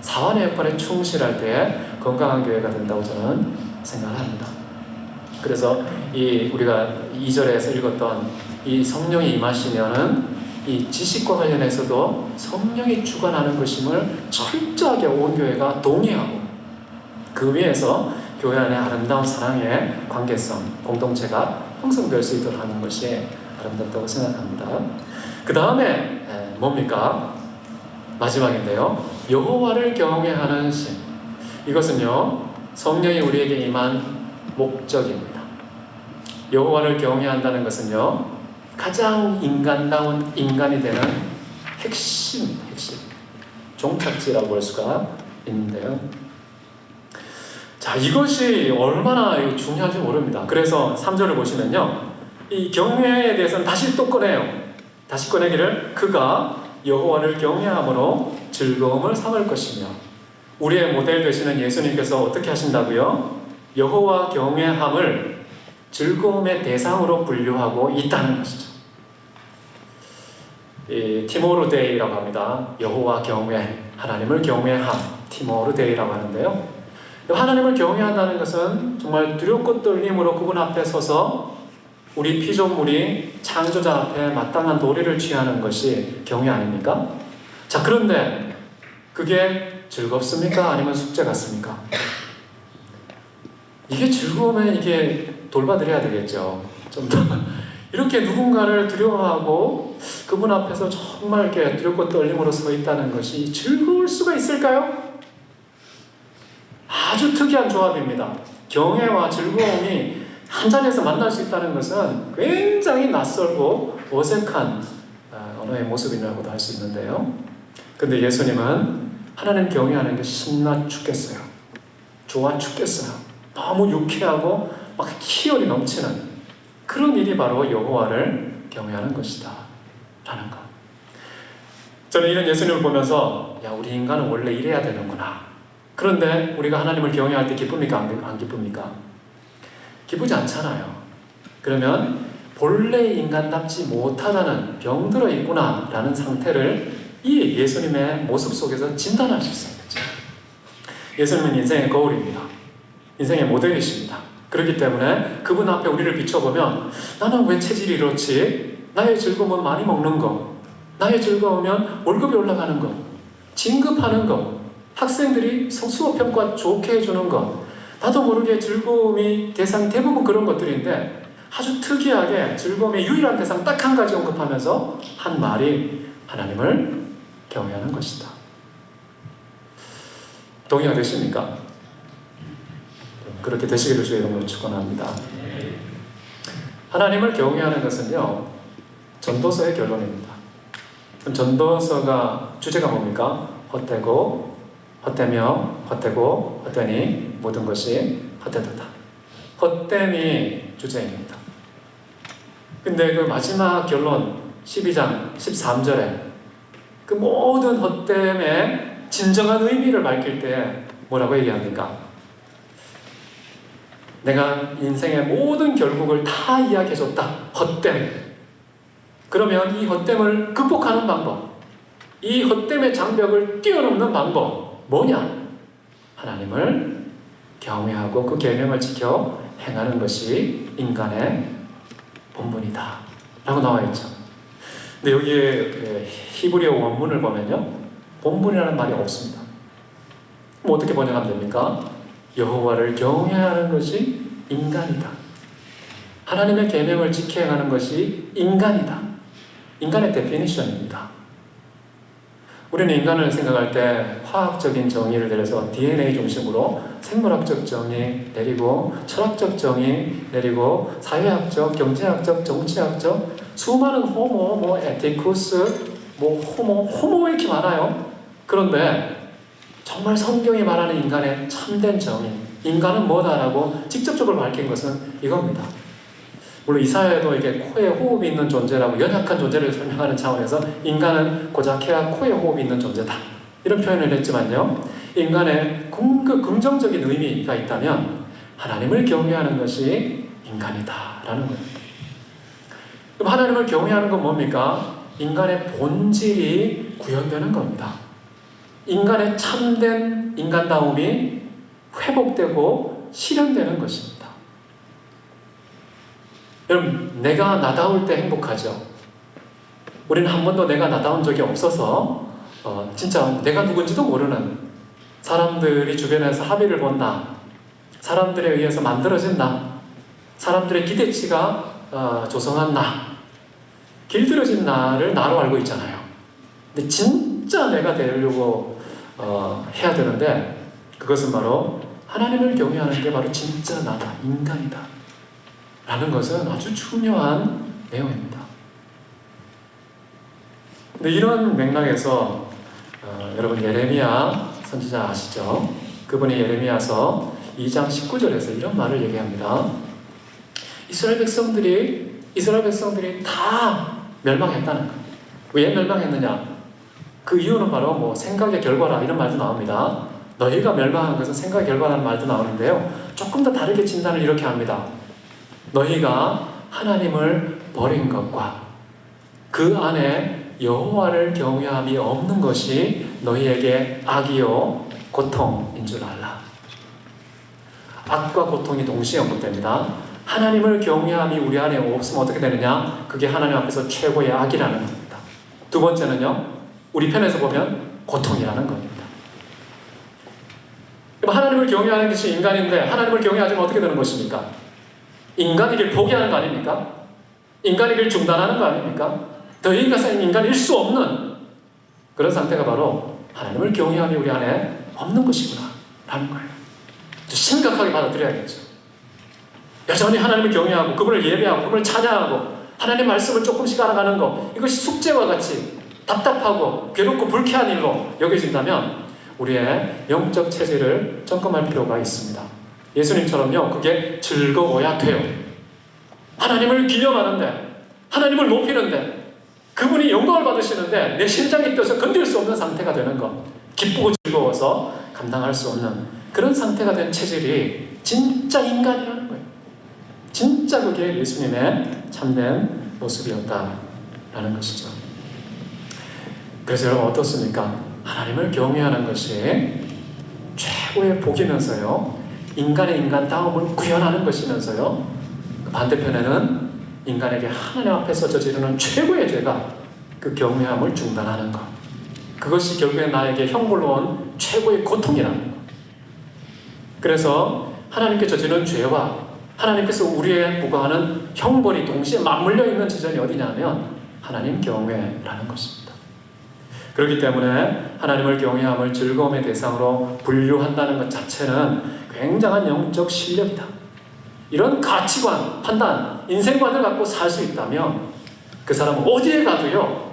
[SPEAKER 1] 사환의 역할에 충실할 때 건강한 교회가 된다고 저는 생각합니다. 그래서 우리가 2절에서 읽었던 이 성령이 임하시면은 이 지식과 관련해서도 성령이 주관하는 것임을 철저하게 온 교회가 동의하고, 그 위에서 교회 안에 아름다운 사랑의 관계성, 공동체가 형성될 수 있도록 하는 것이 아름답다고 생각합니다. 그 다음에 뭡니까? 마지막인데요, 여호와를 경외하는 심. 이것은요, 성령이 우리에게 임한 목적입니다. 여호와를 경외한다는 것은요, 가장 인간다운 인간이 되는 핵심 종착지라고 볼 수가 있는데요. 자, 이것이 얼마나 중요한지 모릅니다. 그래서 3절을 보시면요, 이 경외에 대해서는 다시 또 꺼내요. 다시 꺼내기를 그가 여호와를 경외함으로 즐거움을 삼을 것이며, 우리의 모델 되시는 예수님께서 어떻게 하신다고요? 여호와 경외함을 즐거움의 대상으로 분류하고 있다는 것이죠. 티모르데이라고 합니다. 여호와 경외, 하나님을 경외함, 티모르데이라고 하는데요, 하나님을 경외한다는 것은 정말 두렵고 떨림으로 그분 앞에 서서 우리 피조물이 창조자 앞에 마땅한 도리를 취하는 것이 경외 아닙니까? 자, 그런데 그게 즐겁습니까? 아니면 숙제 같습니까? 이게 즐거우면 이게 돌봐드려야 되겠죠. 좀 더 이렇게 누군가를 두려워하고 그분 앞에서 정말 이렇게 두렵고 떨림으로 서 있다는 것이 즐거울 수가 있을까요? 아주 특이한 조합입니다. 경외와 즐거움이 한 자리에서 만날 수 있다는 것은 굉장히 낯설고 어색한 언어의 모습이라고도 할 수 있는데요. 근데 예수님은 하나님 경외하는 게 신나 죽겠어요. 좋아 죽겠어요. 너무 유쾌하고 막 희열이 넘치는 그런 일이 바로 여호와를 경외하는 것이다 라는 것. 저는 이런 예수님을 보면서 우리 인간은 원래 이래야 되는구나. 그런데 우리가 하나님을 경외할 때 기쁩니까? 안 기쁩니까? 기쁘지 않잖아요. 그러면 본래 인간답지 못하다는 병들어 있구나 라는 상태를 이 예수님의 모습 속에서 진단할 수 있어요. 예수님은 인생의 거울입니다. 인생의 모델이십니다. 그렇기 때문에 그분 앞에 우리를 비춰보면 나는 왜 체질이 이렇지? 나의 즐거움은 많이 먹는 거, 나의 즐거우면 월급이 올라가는 거, 진급하는 거, 학생들이 수업 평가 좋게 해주는 것, 나도 모르게 즐거움이 대상 대부분 그런 것들인데 아주 특이하게 즐거움의 유일한 대상 딱 한 가지 언급하면서 한 말이 하나님을 경외하는 것이다. 동의가 되십니까? 그렇게 되시기를 주의 이름으로 축원합니다. 하나님을 경외하는 것은요, 전도서의 결론입니다. 그럼 전도서가 주제가 뭡니까? 헛되고 헛되며 헛되고 헛되니 모든 것이 헛되도다. 헛됨이 주제입니다. 근데 그 마지막 결론 12장 13절에 그 모든 헛됨의 진정한 의미를 밝힐 때 뭐라고 얘기합니까? 내가 인생의 모든 결국을 다 이야기해줬다. 헛됨. 그러면 이 헛됨을 극복하는 방법, 이 헛됨의 장벽을 뛰어넘는 방법 뭐냐? 하나님을 경외하고 그 계명을 지켜 행하는 것이 인간의 본분이다 라고 나와 있죠. 근데 여기에 히브리어 원문을 보면요, 본문이라는 말이 없습니다. 그럼 어떻게 번역하면 됩니까? 여호와를 경외하는 것이 인간이다. 하나님의 계명을 지켜야 하는 것이 인간이다. 인간의 데피니션입니다. 우리는 인간을 생각할 때 화학적인 정의를 내려서 DNA 중심으로 생물학적 정의 내리고 철학적 정의 내리고 사회학적, 경제학적, 정치학적 수많은 호모, 에티쿠스, 호모 왜 이렇게 많아요? 그런데 정말 성경이 말하는 인간의 참된 정의, 인간은 뭐다라고 직접적으로 밝힌 것은 이겁니다. 물론 이사야도 이게 코에 호흡이 있는 존재라고 연약한 존재를 설명하는 차원에서 인간은 고작 해야 코에 호흡이 있는 존재다, 이런 표현을 했지만요, 인간의 긍정적인 의미가 있다면 하나님을 경외하는 것이 인간이다라는 거예요. 그럼 하나님을 경외하는 건 뭡니까? 인간의 본질이 구현되는 겁니다. 인간의 참된 인간다움이 회복되고 실현되는 것입니다. 여러분, 내가 나다울 때 행복하죠? 우리는 한 번도 내가 나다운 적이 없어서 진짜 내가 누군지도 모르는 사람들이 주변에서 합의를 본 나, 사람들에 의해서 만들어진 나, 사람들의 기대치가 조성한 나, 길들여진 나를 나로 알고 있잖아요. 근데 진짜 내가 되려고 해야 되는데 그것은 바로 하나님을 경외하는 게 바로 진짜 나다, 인간이다 라는 것은 아주 중요한 내용입니다. 근데 이런 맥락에서 여러분 예레미야 선지자 아시죠? 그분이 예레미야서 2장 19절에서 이런 말을 얘기합니다. 이스라엘 백성들이 다 멸망했다는 거예요. 왜 멸망했느냐? 그 이유는 바로 생각의 결과라, 이런 말도 나옵니다. 너희가 멸망한 것은 생각의 결과라는 말도 나오는데요, 조금 더 다르게 진단을 이렇게 합니다. 너희가 하나님을 버린 것과 그 안에 여호와를 경외함이 없는 것이 너희에게 악이요 고통인 줄 알라. 악과 고통이 동시에 언급됩니다. 하나님을 경외함이 우리 안에 없으면 어떻게 되느냐? 그게 하나님 앞에서 최고의 악이라는 겁니다. 두 번째는요, 우리 편에서 보면 고통이라는 겁니다. 하나님을 경외하는 것이 인간인데 하나님을 경외하지면 어떻게 되는 것입니까? 인간이길 포기하는 거 아닙니까? 인간이길 중단하는 거 아닙니까? 더 이상 인간일 수 없는 그런 상태가 바로 하나님을 경외함이 우리 안에 없는 것이구나 라는 거예요. 심각하게 받아들여야겠죠. 여전히 하나님을 경외하고 그분을 예배하고 그분을 찬양하고 하나님의 말씀을 조금씩 알아가는 것, 이것이 숙제와 같이 답답하고 괴롭고 불쾌한 일로 여겨진다면 우리의 영적 체질을 점검할 필요가 있습니다. 예수님처럼요, 그게 즐거워야 돼요. 하나님을 기념하는데, 하나님을 높이는데, 그분이 영광을 받으시는데 내 심장이 뛰어서 건들 수 없는 상태가 되는 것, 기쁘고 즐거워서 감당할 수 없는 그런 상태가 된 체질이 진짜 인간이라는 거예요. 진짜 그게 예수님의 참된 모습이었다라는 것이죠. 그래서 여러분 어떻습니까? 하나님을 경외하는 것이 최고의 복이면서요, 인간의 인간다움을 구현하는 것이면서요, 그 반대편에는 인간에게 하나님 앞에서 저지르는 최고의 죄가 그 경외함을 중단하는 것, 그것이 결국에 나에게 형벌로 온 최고의 고통이라는 것. 그래서 하나님께 저지르는 죄와 하나님께서 우리에게 부과하는 형벌이 동시에 맞물려 있는 지점이 어디냐면 하나님 경외라는 것입니다. 그렇기 때문에 하나님을 경외함을 즐거움의 대상으로 분류한다는 것 자체는 굉장한 영적 실력이다. 이런 가치관, 판단, 인생관을 갖고 살 수 있다면 그 사람은 어디에 가도요,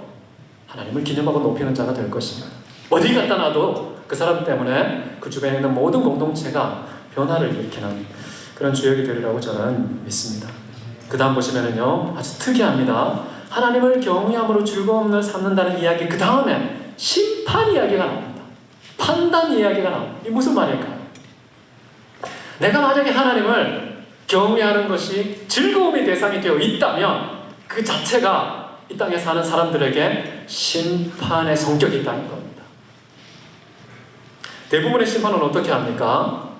[SPEAKER 1] 하나님을 기념하고 높이는 자가 될 것입니다. 어디 갖다 놔도 그 사람 때문에 그 주변에 있는 모든 공동체가 변화를 일으키는 그런 주역이 되리라고 저는 믿습니다. 그 다음 보시면은요, 아주 특이합니다. 하나님을 경외함으로 즐거움을 삼는다는 이야기 그 다음에 심판 이야기가 나옵니다. 판단 이야기가 나옵니다. 이게 무슨 말일까요? 내가 만약에 하나님을 경외하는 것이 즐거움의 대상이 되어 있다면 그 자체가 이 땅에 사는 사람들에게 심판의 성격이 있다는 겁니다. 대부분의 심판은 어떻게 합니까?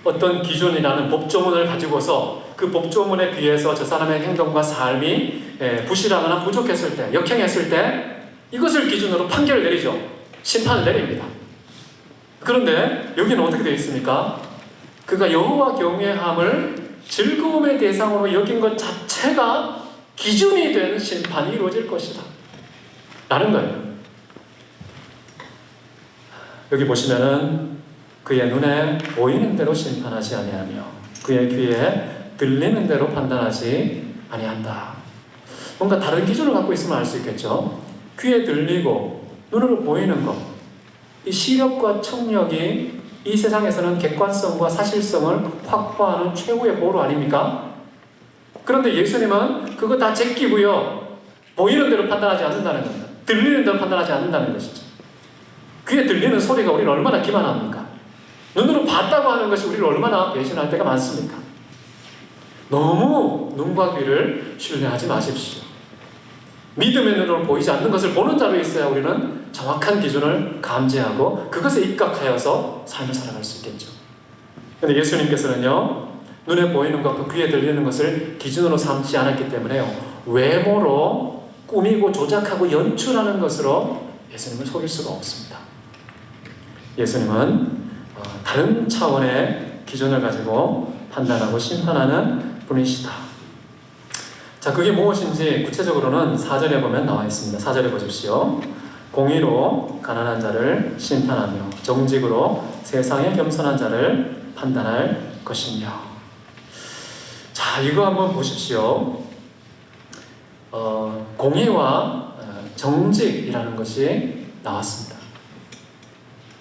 [SPEAKER 1] 어떤 기준이라는 법조문을 가지고서 그 법조문에 비해서 저 사람의 행동과 삶이 부실하거나 부족했을 때, 역행했을 때 이것을 기준으로 판결을 내리죠. 심판을 내립니다. 그런데 여기는 어떻게 되어 있습니까? 그가 여호와 경외함을 즐거움의 대상으로 여긴 것 자체가 기준이 되는 심판이 이루어질 것이다 라는 거예요. 여기 보시면은 그의 눈에 보이는 대로 심판하지 아니하며 그의 귀에 들리는 대로 판단하지 아니한다. 뭔가 다른 기준을 갖고 있으면 알 수 있겠죠. 귀에 들리고 눈으로 보이는 것, 이 시력과 청력이 이 세상에서는 객관성과 사실성을 확보하는 최고의 보루 아닙니까? 그런데 예수님은 그거 다 제끼고요, 보이는 대로 판단하지 않는다는 겁니다. 들리는 대로 판단하지 않는다는 것이죠. 귀에 들리는 소리가 우리를 얼마나 기만합니까? 눈으로 봤다고 하는 것이 우리를 얼마나 배신할 때가 많습니까? 너무 눈과 귀를 신뢰하지 마십시오. 믿음의 눈으로 보이지 않는 것을 보는 자로 있어야 우리는 정확한 기준을 감지하고 그것에 입각하여서 삶을 살아갈 수 있겠죠. 그런데 예수님께서는요, 눈에 보이는 것과 귀에 들리는 것을 기준으로 삼지 않았기 때문에요, 외모로 꾸미고 조작하고 연출하는 것으로 예수님을 속일 수가 없습니다. 예수님은 다른 차원의 기준을 가지고 판단하고 심판하는 분이시다. 자, 그게 무엇인지 구체적으로는 4절에 보면 나와 있습니다. 4절에 보십시오. 공의로 가난한 자를 심판하며 정직으로 세상에 겸손한 자를 판단할 것이며. 자, 이거 한번 보십시오. 공의와 정직이라는 것이 나왔습니다.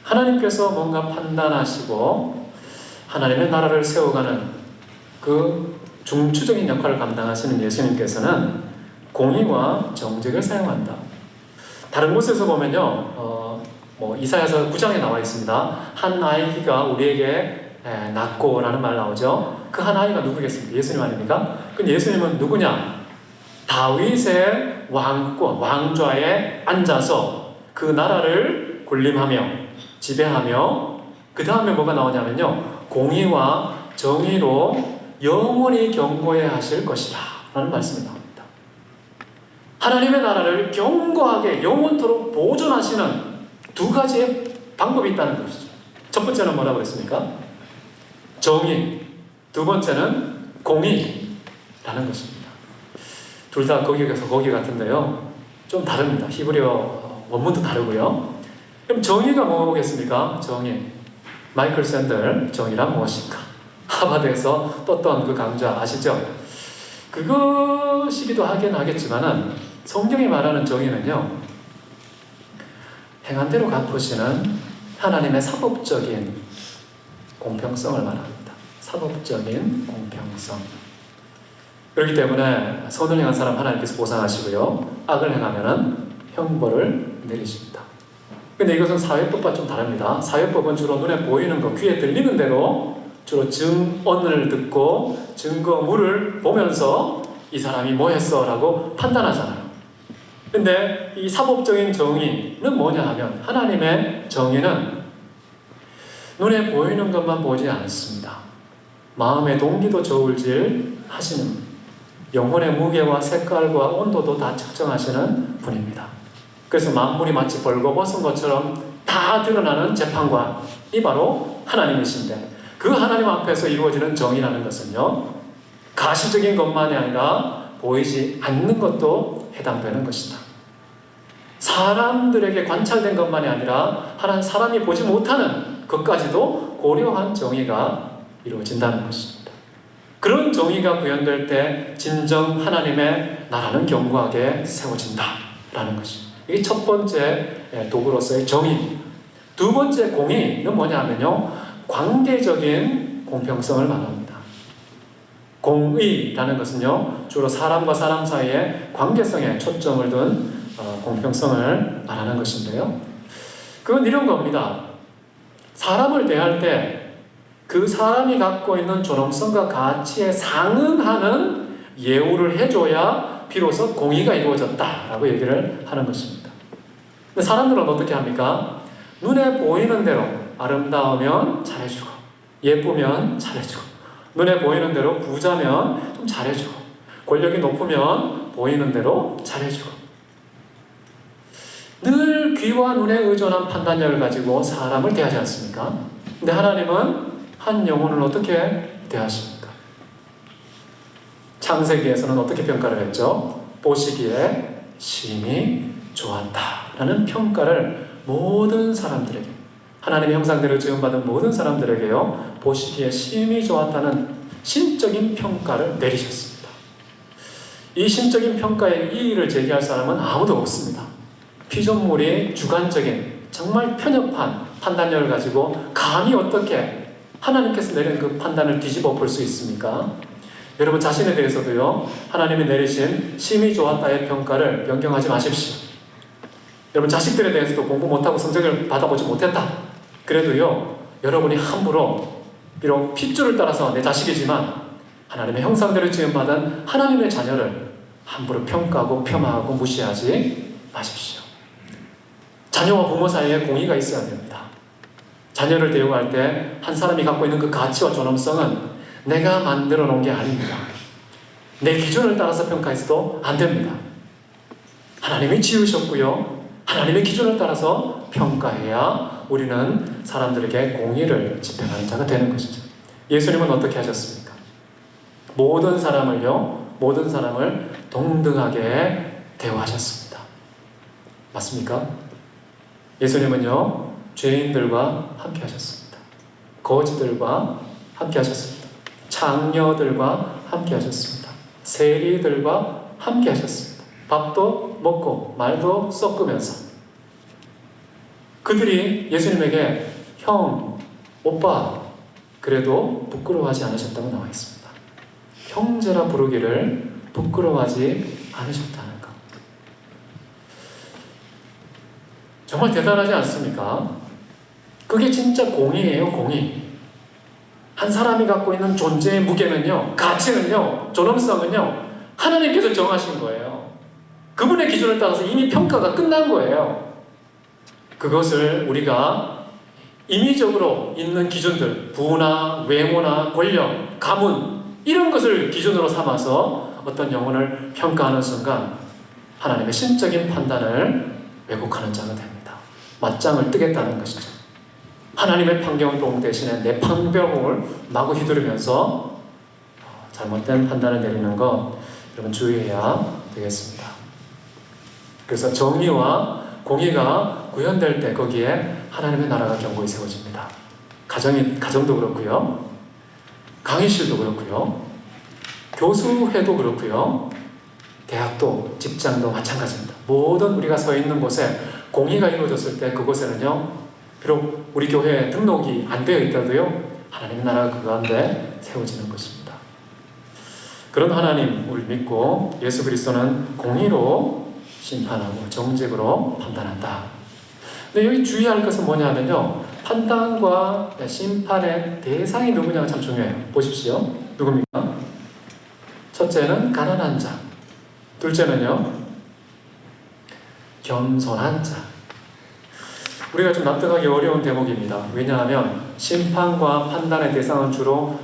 [SPEAKER 1] 하나님께서 뭔가 판단하시고 하나님의 나라를 세워가는 그 중추적인 역할을 감당하시는 예수님께서는 공의와 정직을 사용한다. 다른 곳에서 보면요, 이사야서 9장에 나와 있습니다. 한 아이가 우리에게 낳고라는 말 나오죠. 그 한 아이가 누구겠습니까? 예수님 아닙니까? 근데 예수님은 누구냐? 다윗의 왕권, 왕좌에 앉아서 그 나라를 군림하며 지배하며, 그 다음에 뭐가 나오냐면요, 공의와 정의로 영원히 경고해야 하실 것이다 라는 말씀이 나옵니다. 하나님의 나라를 견고하게 영원토록 보존하시는 두 가지의 방법이 있다는 것이죠. 첫 번째는 뭐라고 했습니까? 정의. 두 번째는 공의라는 것입니다. 둘 다 거기에서 거기 같은데요, 좀 다릅니다. 히브리어 원문도 다르고요. 그럼 정의가 뭐겠습니까? 정의. 마이클 샌들, 정의란 무엇인가? 하버드에서 떴던 그 강좌 아시죠? 그것이기도 하긴 하겠지만은 성경이 말하는 정의는요, 행한 대로 갚으시는 하나님의 사법적인 공평성을 말합니다. 사법적인 공평성. 그렇기 때문에 선을 행한 사람 하나님께서 보상하시고요, 악을 행하면은 형벌을 내리십니다. 근데 이것은 사회법과 좀 다릅니다. 사회법은 주로 눈에 보이는 것, 귀에 들리는 대로 주로 증언을 듣고 증거물을 보면서 이 사람이 뭐 했어? 라고 판단하잖아요. 근데 이 사법적인 정의는 뭐냐 하면, 하나님의 정의는 눈에 보이는 것만 보지 않습니다. 마음의 동기도 저울질 하시는, 영혼의 무게와 색깔과 온도도 다 측정하시는 분입니다. 그래서 만물이 마치 벌거벗은 것처럼 다 드러나는 재판관이 바로 하나님이신데, 그 하나님 앞에서 이루어지는 정의라는 것은요, 가시적인 것만이 아니라 보이지 않는 것도 해당되는 것이다. 사람들에게 관찰된 것만이 아니라 하나님 사람이 보지 못하는 것까지도 고려한 정의가 이루어진다는 것입니다. 그런 정의가 구현될 때 진정 하나님의 나라는 견고하게 세워진다라는 것입니다. 이게 첫 번째 도구로서의 정의. 두 번째 공의는 뭐냐면요, 관계적인 공평성을 말합니다. 공의라는 것은요, 주로 사람과 사람 사이의 관계성에 초점을 둔 공평성을 말하는 것인데요, 그건 이런 겁니다. 사람을 대할 때 그 사람이 갖고 있는 존엄성과 가치에 상응하는 예우를 해줘야 비로소 공의가 이루어졌다라고 얘기를 하는 것입니다. 근데 사람들은 어떻게 합니까? 눈에 보이는 대로 아름다우면 잘해주고, 예쁘면 잘해주고, 눈에 보이는 대로 부자면 좀 잘해주고, 권력이 높으면 보이는 대로 잘해주고, 늘 귀와 눈에 의존한 판단력을 가지고 사람을 대하지 않습니까? 근데 하나님은 한 영혼을 어떻게 대하십니까? 창세기에서는 어떻게 평가를 했죠? 보시기에 심히 좋았다라는 평가를 모든 사람들에게, 하나님의 형상대로 지음받은 모든 사람들에게요, 보시기에 심히 좋았다는 신적인 평가를 내리셨습니다. 이 신적인 평가에 이의를 제기할 사람은 아무도 없습니다. 피조물이 주관적인 정말 편협한 판단력을 가지고 감히 어떻게 하나님께서 내린 그 판단을 뒤집어 볼 수 있습니까? 여러분 자신에 대해서도요, 하나님이 내리신 심히 좋았다의 평가를 변경하지 마십시오. 여러분 자식들에 대해서도 공부 못하고 성적을 받아보지 못했다, 그래도요, 여러분이 함부로, 비록 핏줄을 따라서 내 자식이지만 하나님의 형상대로 지음받은 하나님의 자녀를 함부로 평가하고 폄하하고 무시하지 마십시오. 자녀와 부모 사이에 공의가 있어야 됩니다. 자녀를 대우할 때 한 사람이 갖고 있는 그 가치와 존엄성은 내가 만들어 놓은 게 아닙니다. 내 기준을 따라서 평가해서도 안 됩니다. 하나님이 지으셨고요, 하나님의 기준을 따라서 평가해야 우리는 사람들에게 공의를 집행하는 자가 되는 것이죠. 예수님은 어떻게 하셨습니까? 모든 사람을 동등하게 대우하셨습니다. 맞습니까? 예수님은요, 죄인들과 함께 하셨습니다. 거지들과 함께 하셨습니다. 창녀들과 함께 하셨습니다. 세리들과 함께 하셨습니다. 밥도 먹고 말도 섞으면서 그들이 예수님에게 형, 오빠 그래도 부끄러워하지 않으셨다고 나와 있습니다. 형제라 부르기를 부끄러워하지 않으셨다는 것. 정말 대단하지 않습니까? 그게 진짜 공의예요, 공의. 한 사람이 갖고 있는 존재의 무게는요, 가치는요, 존엄성은요, 하나님께서 정하신 거예요. 그분의 기준을 따라서 이미 평가가 끝난 거예요. 그것을 우리가 임의적으로 있는 기준들, 부나 외모나 권력, 가문 이런 것을 기준으로 삼아서 어떤 영혼을 평가하는 순간 하나님의 신적인 판단을 왜곡하는 자가 됩니다. 맞짱을 뜨겠다는 것이죠. 하나님의 판결봉 대신에 내 판결봉을 마구 휘두르면서 잘못된 판단을 내리는 것, 여러분 주의해야 되겠습니다. 그래서 정의와 공의가 구현될 때 거기에 하나님의 나라가 견고히 세워집니다. 가정도 그렇고요, 강의실도 그렇고요, 교수회도 그렇고요, 대학도 직장도 마찬가지입니다. 모든 우리가 서 있는 곳에 공의가 이루어졌을 때 그곳에는요, 비록 우리 교회에 등록이 안 되어 있다도요, 하나님의 나라가 그 가운데 세워지는 것입니다. 그런 하나님을 믿고 예수 그리스도는 공의로 심판하고 정직으로 판단한다. 근데 여기 주의할 것은 뭐냐면요, 판단과 심판의 대상이 누구냐가 참 중요해요. 보십시오. 누굽니까? 첫째는 가난한 자, 둘째는요, 겸손한 자. 우리가 좀 납득하기 어려운 대목입니다. 왜냐하면 심판과 판단의 대상은 주로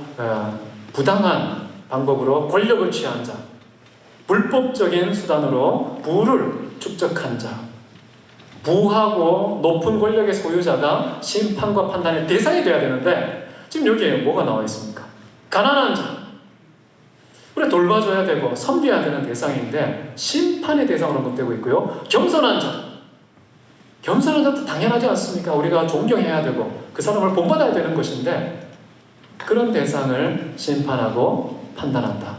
[SPEAKER 1] 부당한 방법으로 권력을 취한 자, 불법적인 수단으로 부를 축적한 자, 부하고 높은 권력의 소유자가 심판과 판단의 대상이 되어야 되는데 지금 여기에 뭐가 나와 있습니까? 가난한 자, 우리가 돌봐줘야 되고 섬겨야 되는 대상인데 심판의 대상으로 언급되고 있고요. 겸손한 자, 겸손한 자도 당연하지 않습니까? 우리가 존경해야 되고 그 사람을 본받아야 되는 것인데 그런 대상을 심판하고 판단한다.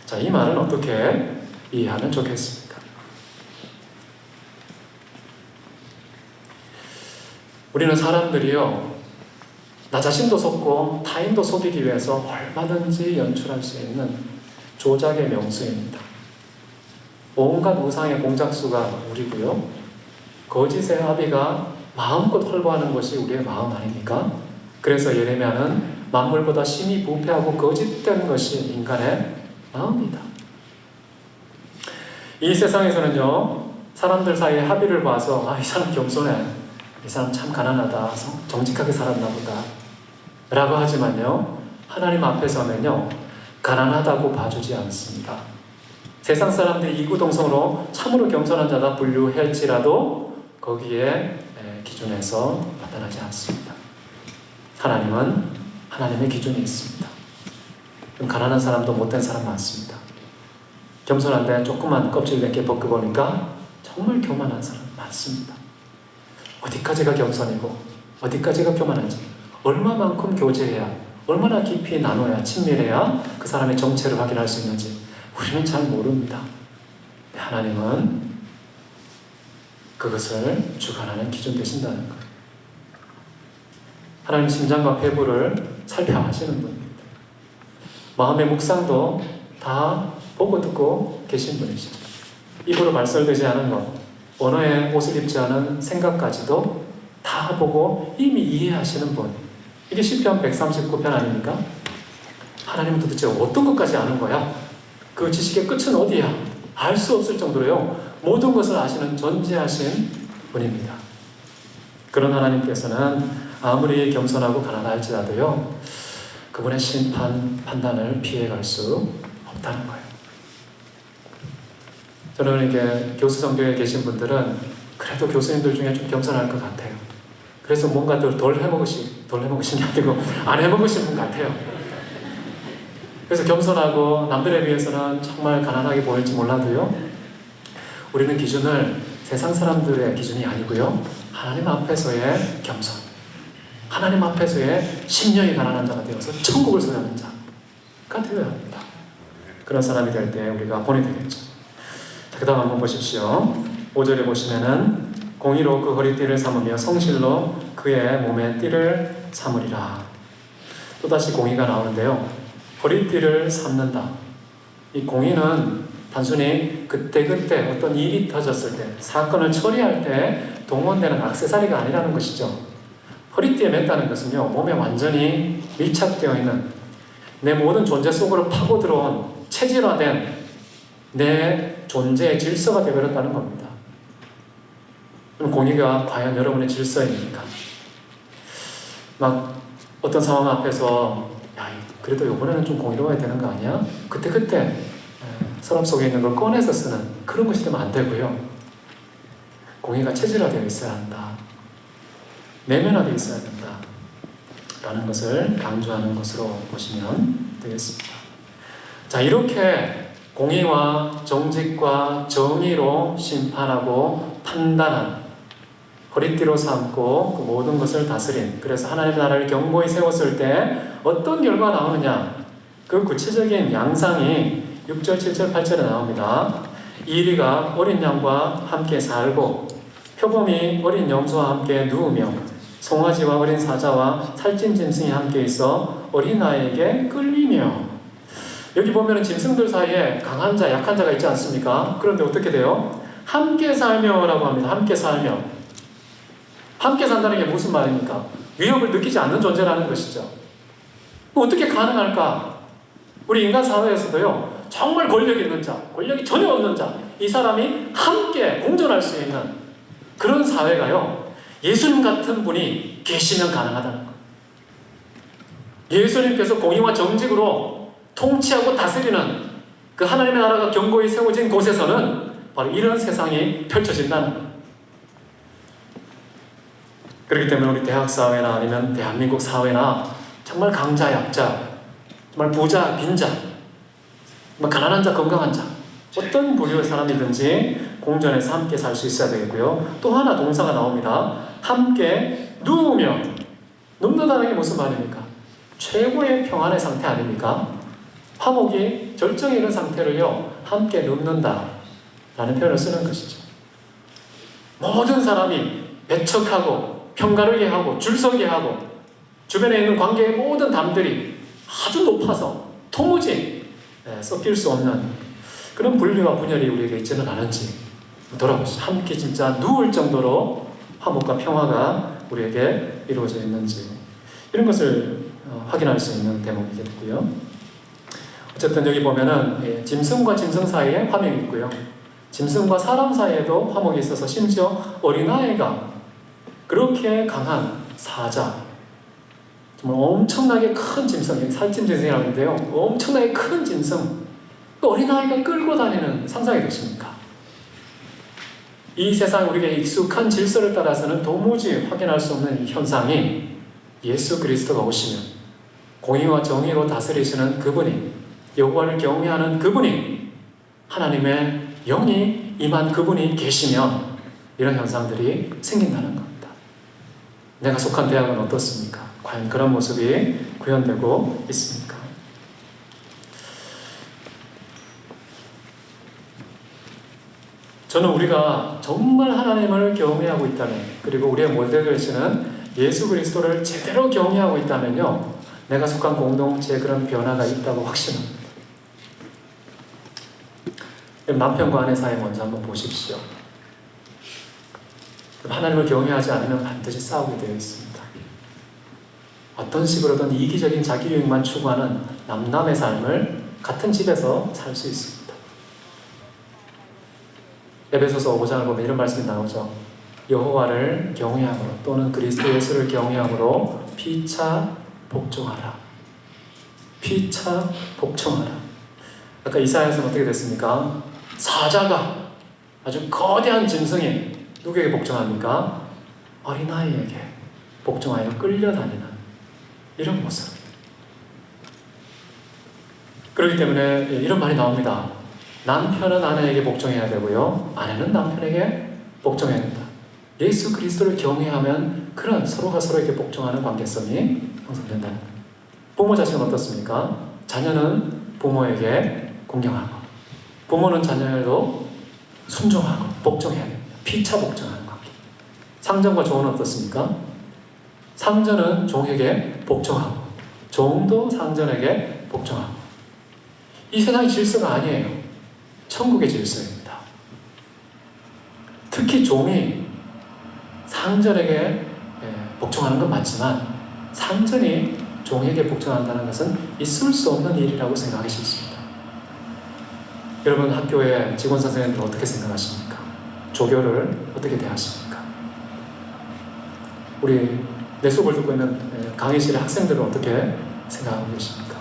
[SPEAKER 1] 자, 이 말은 어떻게 이해하면 좋겠습니까? 우리는 사람들이요, 나 자신도 속고 타인도 속이기 위해서 얼마든지 연출할 수 있는 조작의 명수입니다. 온갖 우상의 공작수가 우리고요, 거짓의 아비가 마음껏 헐거하는 것이 우리의 마음 아닙니까? 그래서 예레미야는 만물보다 심히 부패하고 거짓된 것이 인간의 마음이다. 이 세상에서는요, 사람들 사이에 합의를 봐서 이 사람 겸손해, 이 사람 참 가난하다, 정직하게 살았나 보다 라고 하지만요, 하나님 앞에 서면요 가난하다고 봐주지 않습니다. 세상 사람들이 이구동성으로 참으로 겸손한 자다 분류할지라도 거기에 기준에서 나타나지 않습니다. 하나님은 하나님의 기준이 있습니다. 가난한 사람도 못된 사람 많습니다. 겸손한데 조그만 껍질 몇 개 벗고 보니까 정말 교만한 사람 많습니다. 어디까지가 겸손이고 어디까지가 교만한지, 얼마만큼 교제해야, 얼마나 깊이 나눠야, 친밀해야 그 사람의 정체를 확인할 수 있는지 우리는 잘 모릅니다. 하나님은 그것을 주관하는 기준 되신다는 거예요. 하나님 심장과 폐부를 살펴하시는 분입니다. 마음의 묵상도 다 보고 듣고 계신 분이시죠. 입으로 발설되지 않은 것, 언어에 옷을 입지 않은 생각까지도 다 보고 이미 이해하시는 분. 이게 시편 139편 아닙니까? 하나님은 도대체 어떤 것까지 아는 거야? 그 지식의 끝은 어디야? 알 수 없을 정도로요 모든 것을 아시는 존재하신 분입니다. 그런 하나님께서는 아무리 겸손하고 가난할지라도요 그분의 심판, 판단을 피해갈 수 없다는 거예요. 저는 이게 교수 성교에 계신 분들은 그래도 교수님들 중에 좀 겸손할 것 같아요. 그래서 뭔가 덜 해먹으신 게 아니고 안 해먹으신 분 같아요. 그래서 겸손하고 남들에 비해서는 정말 가난하게 보일지 몰라도요 우리는 기준을 세상 사람들의 기준이 아니고요 하나님 앞에서의 겸손, 하나님 앞에서의 심령이 가난한 자가 되어서 천국을 소유하는 자가 되어야 합니다. 그런 사람이 될 때 우리가 본이 되겠죠. 그 다음 한번 보십시오. 5절에 보시면은 공의로 그 허리띠를 삼으며 성실로 그의 몸에 띠를 삼으리라. 또다시 공의가 나오는데요 허리띠를 삼는다. 이 공의는 단순히 그때그때 어떤 일이 터졌을 때, 사건을 처리할 때 동원되는 액세서리가 아니라는 것이죠. 허리띠에 맸다는 것은요 몸에 완전히 밀착되어 있는 내 모든 존재 속으로 파고 들어온 체질화된 내 존재의 질서가 되어버렸다는 겁니다. 그럼 공의가 과연 여러분의 질서입니까? 막 어떤 상황 앞에서 야 그래도 이번에는 좀 공의로워야 되는 거 아니야? 그때 서랍 속에 있는 걸 꺼내서 쓰는 그런 것이 되면 안 되고요. 공의가 체질화되어 있어야 한다. 내면화되어 있어야 된다. 라는 것을 강조하는 것으로 보시면 되겠습니다. 자, 이렇게 공의와 정직과 정의로 심판하고 판단한 허리띠로 삼고 그 모든 것을 다스린, 그래서 하나님의 나라를 견고히 세웠을 때 어떤 결과가 나오느냐, 그 구체적인 양상이 6절, 7절, 8절에 나옵니다. 이리가 어린 양과 함께 살고 표범이 어린 염소와 함께 누우며 송아지와 어린 사자와 살찐 짐승이 함께 있어 어린아이에게 끌리며. 여기 보면은 짐승들 사이에 강한 자, 약한 자가 있지 않습니까? 그런데 어떻게 돼요? 함께 살며라고 합니다. 함께 살며. 함께 산다는 게 무슨 말입니까? 위협을 느끼지 않는 존재라는 것이죠. 어떻게 가능할까? 우리 인간 사회에서도요, 정말 권력 있는 자, 권력이 전혀 없는 자, 이 사람이 함께 공존할 수 있는 그런 사회가요, 예수님 같은 분이 계시면 가능하다는 거예요. 예수님께서 공의와 정직으로 통치하고 다스리는 그 하나님의 나라가 견고히 세워진 곳에서는 바로 이런 세상이 펼쳐진다는 거예요. 그렇기 때문에 우리 대학 사회나 아니면 대한민국 사회나 정말 강자, 약자, 정말 부자, 빈자, 가난한 자, 건강한 자, 어떤 부류의 사람이든지 공존해서 함께 살 수 있어야 되겠고요. 또 하나 동사가 나옵니다. 함께 누우며. 눕는다는 게 무슨 말입니까? 최고의 평안의 상태 아닙니까? 화목이 절정에 이른 상태를요, 함께 눕는다 라는 표현을 쓰는 것이죠. 모든 사람이 배척하고 평가르게 하고 줄서게 하고 주변에 있는 관계의 모든 담들이 아주 높아서 도무지 섞일 수 없는 그런 분리와 분열이 우리에게 있지는 않은지 돌아보시죠. 함께 진짜 누울 정도로 화목과 평화가 우리에게 이루어져 있는지, 이런 것을 확인할 수 있는 대목이겠고요. 어쨌든 여기 보면은 짐승과 짐승 사이에 화목이 있고요, 짐승과 사람 사이에도 화목이 있어서 심지어 어린아이가 그렇게 강한 사자, 정말 엄청나게 큰 짐승, 살찐 짐승이라고 하는데요. 엄청나게 큰 짐승, 어린아이가 끌고 다니는 상상이 되십니까? 이 세상 우리에게 익숙한 질서를 따라서는 도무지 확인할 수 없는 이 현상이 예수 그리스도가 오시면 공의와 정의로 다스리시는 그분이, 여호와를 경외하는 그분이, 하나님의 영이 임한 그분이 계시면 이런 현상들이 생긴다는 겁니다. 내가 속한 대학은 어떻습니까? 과연 그런 모습이 구현되고 있습니까? 저는 우리가 정말 하나님을 경외하고 있다면, 그리고 우리의 모델 되시는 예수 그리스도를 제대로 경외하고 있다면요, 내가 속한 공동체에 그런 변화가 있다고 확신합니다. 남편과 아내 사이 먼저 한번 보십시오. 하나님을 경외하지 않으면 반드시 싸우게 되어 있습니다. 어떤 식으로든 이기적인 자기유익만 추구하는 남남의 삶을 같은 집에서 살 수 있습니다. 에베소서 5장을 보면 이런 말씀이 나오죠. 여호와를 경외함으로, 또는 그리스도 예수를 경외함으로 피차 복종하라. 피차 복종하라. 아까 이사야서는 어떻게 됐습니까? 사자가, 아주 거대한 짐승이 누구에게 복종합니까? 어린아이에게 복종하여 끌려다니는 이런 모습. 그렇기 때문에 이런 말이 나옵니다. 남편은 아내에게 복종해야 되고요, 아내는 남편에게 복종해야 된다. 예수 그리스도를 경외하면 그런 서로가 서로에게 복종하는 관계성이 형성된다는 거예요. 부모 자식은 어떻습니까? 자녀는 부모에게 공경하고, 부모는 자녀에도 순종하고 복종해야 됩니다. 피차 복종하는 관계. 상전과 종은 어떻습니까? 상전은 종에게 복종하고, 종도 상전에게 복종하고. 이 세상의 질서가 아니에요. 천국의 질서입니다. 특히 종이 상전에게 복종하는 건 맞지만, 상전이 종에게 복종한다는 것은 있을 수 없는 일이라고 생각하기 쉽습니다. 여러분, 학교의 직원 선생님들 어떻게 생각하십니까? 조교를 어떻게 대하십니까? 우리 내 수업을 듣고 있는 강의실의 학생들은 어떻게 생각하고 계십니까?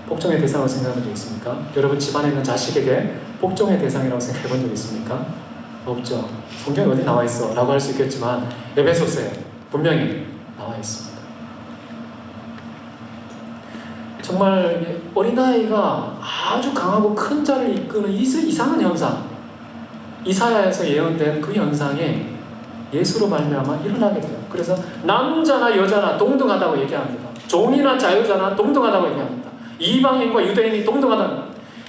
[SPEAKER 1] 복종의 대상으로 생각한 적 있습니까? 여러분 집안에 있는 자식에게 복종의 대상이라고 생각해 본 적 있습니까? 없죠. 성경에 어디 나와 있어? 라고 할 수 있겠지만 에베소서에 분명히 나와 있습니다. 정말 어린아이가 아주 강하고 큰 자를 이끄는 이상한 현상, 이사야에서 예언된 그 현상이 예수로 말미암아 일어나게 돼요. 그래서 남자나 여자나 동등하다고 얘기합니다. 종이나 자유자나 동등하다고 얘기합니다. 이방인과 유대인이 동등하다,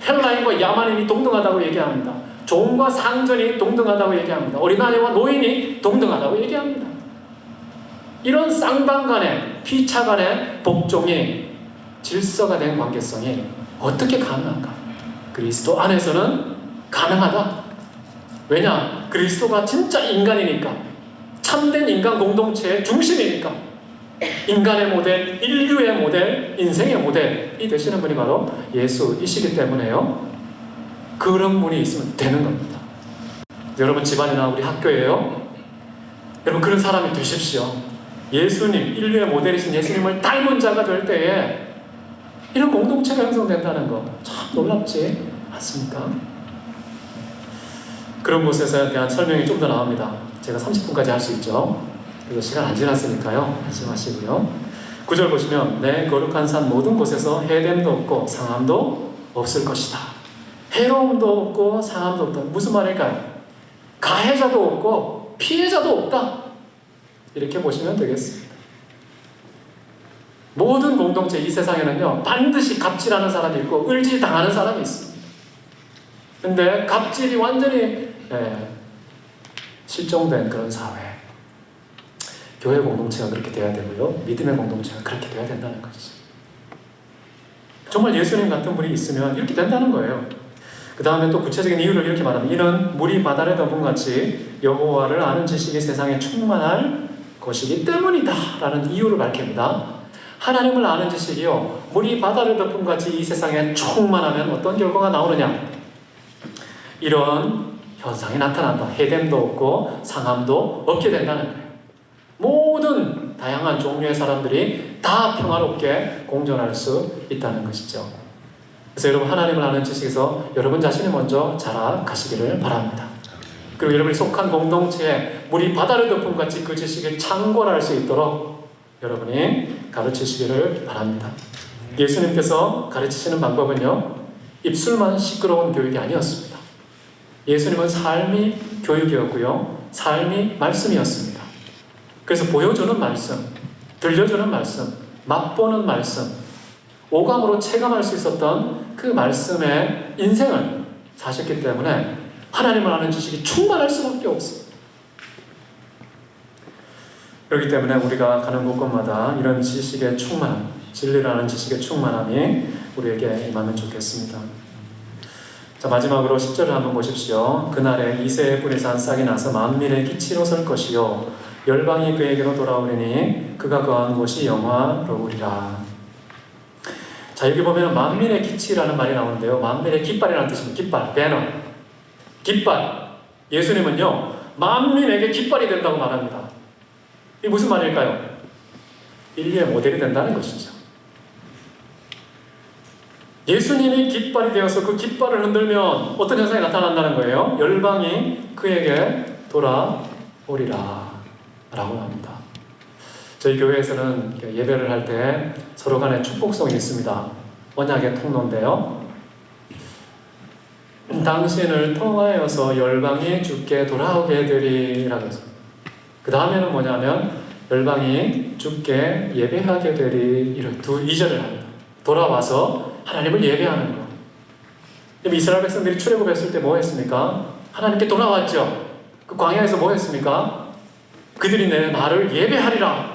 [SPEAKER 1] 헬라인과 야만인이 동등하다고 얘기합니다. 종과 상전이 동등하다고 얘기합니다. 어린아이와 노인이 동등하다고 얘기합니다. 이런 쌍방 간의, 피차 간의 복종이 질서가 된 관계성이 어떻게 가능한가? 그리스도 안에서는 가능하다. 왜냐? 그리스도가 진짜 인간이니까, 참된 인간 공동체의 중심이니까, 인간의 모델, 인류의 모델, 인생의 모델이 되시는 분이 바로 예수이시기 때문에요, 그런 분이 있으면 되는 겁니다. 여러분 집안이나 우리 학교에요, 여러분 그런 사람이 되십시오. 예수님, 인류의 모델이신 예수님을 닮은 자가 될 때에 이런 공동체가 형성된다는 거 참 놀랍지 않습니까? 그런 곳에 대한 설명이 좀 더 나옵니다. 제가 30분까지 할 수 있죠. 그리고 시간 안 지났으니까요, 하지 마시고요. 9절 보시면, 내 거룩한 산 모든 곳에서 해됨도 없고 상함도 없을 것이다. 해로움도 없고 상함도 없다. 무슨 말일까요? 가해자도 없고 피해자도 없다. 이렇게 보시면 되겠습니다. 모든 공동체, 이 세상에는요, 반드시 갑질하는 사람이 있고 을질당하는 사람이 있습니다. 근데 갑질이 완전히 실종된 그런 사회, 교회 공동체가 그렇게 돼야 되고요, 믿음의 공동체가 그렇게 돼야 된다는 것이죠. 정말 예수님 같은 분이 있으면 이렇게 된다는 거예요. 그 다음에 또 구체적인 이유를 이렇게 말합니다. 이는 물이 바다를 덮은 같이 여호와를 아는 지식이 세상에 충만할 것이기 때문이다 라는 이유를 밝힙니다. 하나님을 아는 지식이요, 물이 바다를 덮은 같이 이 세상에 충만하면 어떤 결과가 나오느냐? 이런 현상이 나타난다. 해됨도 없고 상함도 없게 된다는 거예요. 모든 다양한 종류의 사람들이 다 평화롭게 공존할 수 있다는 것이죠. 그래서 여러분, 하나님을 아는 지식에서 여러분 자신이 먼저 자라가시기를 바랍니다. 그리고 여러분이 속한 공동체에 물이 바다를 덮은 같이 그 지식을 창궐할 수 있도록 여러분이 가르치시기를 바랍니다. 예수님께서 가르치시는 방법은요, 입술만 시끄러운 교육이 아니었습니다. 예수님은 삶이 교육이었고요, 삶이 말씀이었습니다. 그래서 보여주는 말씀, 들려주는 말씀, 맛보는 말씀, 오감으로 체감할 수 있었던 그 말씀의 인생을 사셨기 때문에 하나님을 아는 지식이 충만할 수밖에 없습니다. 그렇기 때문에 우리가 가는 곳곳마다 이런 지식의 충만함, 진리를 아는 지식의 충만함이 우리에게 임하면 좋겠습니다. 자, 마지막으로 10절을 한번 보십시오. 그날에 이새의 뿔이 산 싹이 나서 만민의 기치로 설 것이요 열방이 그에게로 돌아오리니 그가 거한 곳이 영화로우리라. 자, 여기 보면 만민의 기치라는 말이 나오는데요, 만민의 깃발이라는 뜻입니다. 깃발, 배너, 깃발. 예수님은요, 만민에게 깃발이 된다고 말합니다. 이게 무슨 말일까요? 인류의 모델이 된다는 것이죠. 예수님이 깃발이 되어서 그 깃발을 흔들면 어떤 현상이 나타난다는 거예요? 열방이 그에게 돌아오리라 라고 합니다. 저희 교회에서는 예배를 할 때 서로 간에 축복송이 있습니다. 언약의 통로인데요, 당신을 통하여서 열방이 주께 돌아오게 되리라고 해서, 그 다음에는 뭐냐면 열방이 주께 예배하게 되리, 이런 2절을 합니다. 돌아와서 하나님을 예배하는 것. 이스라엘 백성들이 출애굽했을 때 뭐 했습니까? 하나님께 돌아왔죠. 그 광야에서 뭐 했습니까? 그들이 내 나를 예배하리라.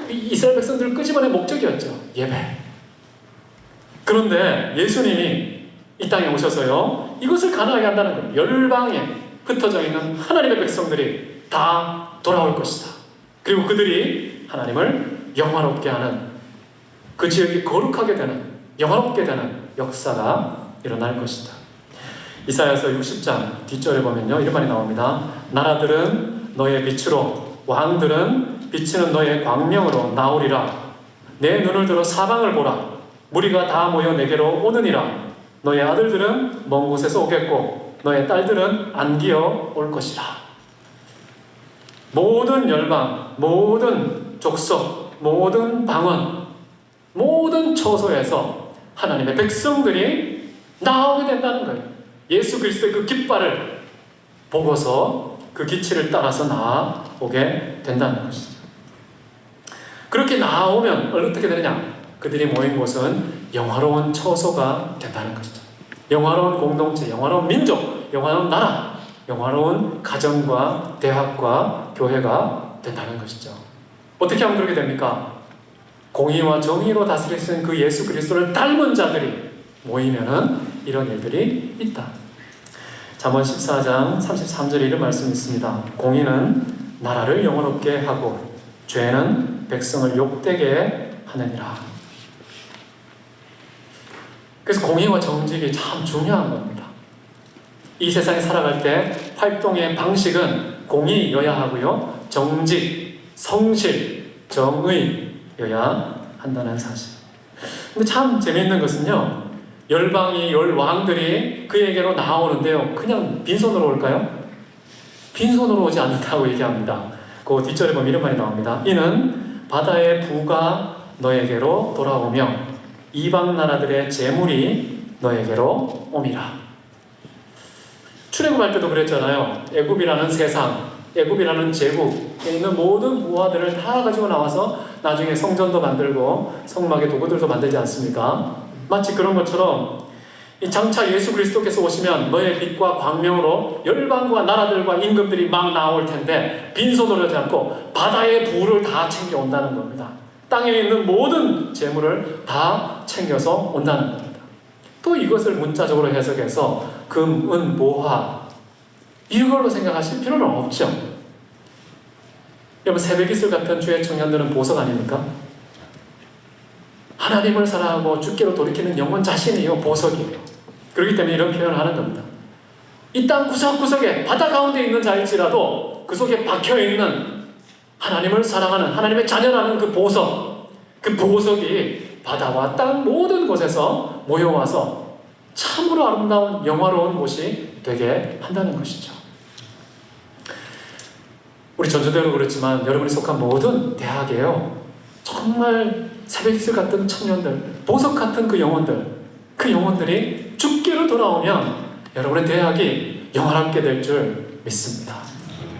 [SPEAKER 1] 이스라엘 백성들을 끄집어낸 목적이었죠. 예배. 그런데 예수님이 이 땅에 오셔서요, 이것을 가능하게 한다는 거예요. 열방에 흩어져 있는 하나님의 백성들이 다 돌아올 것이다. 그리고 그들이 하나님을 영화롭게 하는, 그 지역이 거룩하게 되는, 영화롭게 되는 역사가 일어날 것이다. 이사야서 60장 뒷절에 보면요, 이런 말이 나옵니다. 나라들은 너의 빛으로, 왕들은 비치는 너의 광명으로 나오리라. 내 눈을 들어 사방을 보라. 무리가 다 모여 내게로 오느니라. 너의 아들들은 먼 곳에서 오겠고 너의 딸들은 안기어 올 것이라. 모든 열방, 모든 족속, 모든 방언, 모든 처소에서 하나님의 백성들이 나오게 된다는 거예요. 예수 그리스도의 그 깃발을 보고서 그 기치를 따라서 나오게 된다는 것이죠. 그렇게 나오면 어떻게 되느냐? 그들이 모인 곳은 영화로운 처소가 된다는 것이죠. 영화로운 공동체, 영화로운 민족, 영화로운 나라, 영화로운 가정과 대학과 교회가 된다는 것이죠. 어떻게 하면 그렇게 됩니까? 공의와 정의로 다스리시는 그 예수 그리스도를 닮은 자들이 모이면은 이런 일들이 있다. 잠언 14장 33절에 이런 말씀이 있습니다. 공의는 나라를 영화롭게 하고 죄는 백성을 욕되게 하느니라. 그래서 공의와 정직이 참 중요한 겁니다. 이 세상에 살아갈 때 활동의 방식은 공의여야 하고요, 정직, 성실, 정의여야 한다는 사실. 근데 참 재미있는 것은요, 열방이, 열왕들이 그에게로 나오는데요, 그냥 빈손으로 올까요? 빈손으로 오지 않는다고 얘기합니다. 그 뒷절에 보면 이런 말이 나옵니다. 이는 바다의 부가 너에게로 돌아오며 이방 나라들의 재물이 너에게로 옴이라. 출애굽할 때도 그랬잖아요. 애굽이라는 세상, 애굽이라는 제국에 있는 모든 부하들을 다 가지고 나와서 나중에 성전도 만들고 성막의 도구들도 만들지 않습니까? 마치 그런 것처럼 이 장차 예수 그리스도께서 오시면 너의 빛과 광명으로 열방과 나라들과 임금들이 막 나올 텐데 빈손으로 오지 않고 바다의 부를 다 챙겨온다는 겁니다. 땅에 있는 모든 재물을 다 챙겨서 온다는 겁니다. 또 이것을 문자적으로 해석해서 금, 은, 모화 이걸로 생각하실 필요는 없죠. 여러분, 새벽이슬 같은 주의 청년들은 보석 아닙니까? 하나님을 사랑하고 주께로 돌이키는 영혼 자신이요, 보석이에요. 그렇기 때문에 이런 표현을 하는 겁니다. 이 땅 구석구석에 바다 가운데 있는 자일지라도 그 속에 박혀있는 하나님을 사랑하는 하나님의 자녀라는 그 보석, 그 보석이 바다와 땅 모든 곳에서 모여와서 참으로 아름다운 영화로운 곳이 되게 한다는 것이죠. 우리 전주대로 그렇지만 여러분이 속한 모든 대학에요, 정말 새벽이슬 같은 청년들, 보석 같은 그 영혼들이 죽기로 돌아오면 여러분의 대학이 영원하게 될 줄 믿습니다.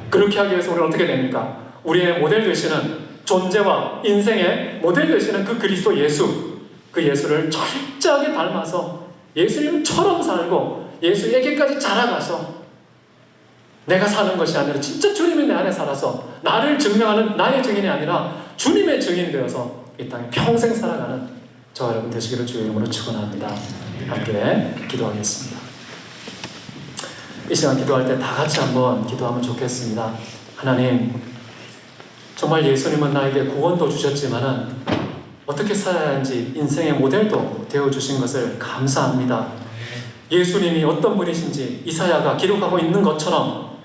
[SPEAKER 1] 그렇게 하기 위해서 우리는 어떻게 됩니까? 우리의 모델 되시는, 존재와 인생의 모델 되시는 그 그리스도 예수, 그 예수를 철저하게 닮아서 예수님처럼 살고 예수에게까지 자라가서 내가 사는 것이 아니라 진짜 주님이 내 안에 살아서 나를 증명하는 나의 증인이 아니라 주님의 증인이 되어서 이 땅에 평생 살아가는 저와 여러분 되시기를 주의 이름으로 축원합니다. 함께 기도하겠습니다. 이 시간 기도할 때 다 같이 한번 기도하면 좋겠습니다. 하나님, 정말 예수님은 나에게 구원도 주셨지만은 어떻게 살아야 하는지 인생의 모델도 되어주신 것을 감사합니다. 예수님이 어떤 분이신지 이사야가 기록하고 있는 것처럼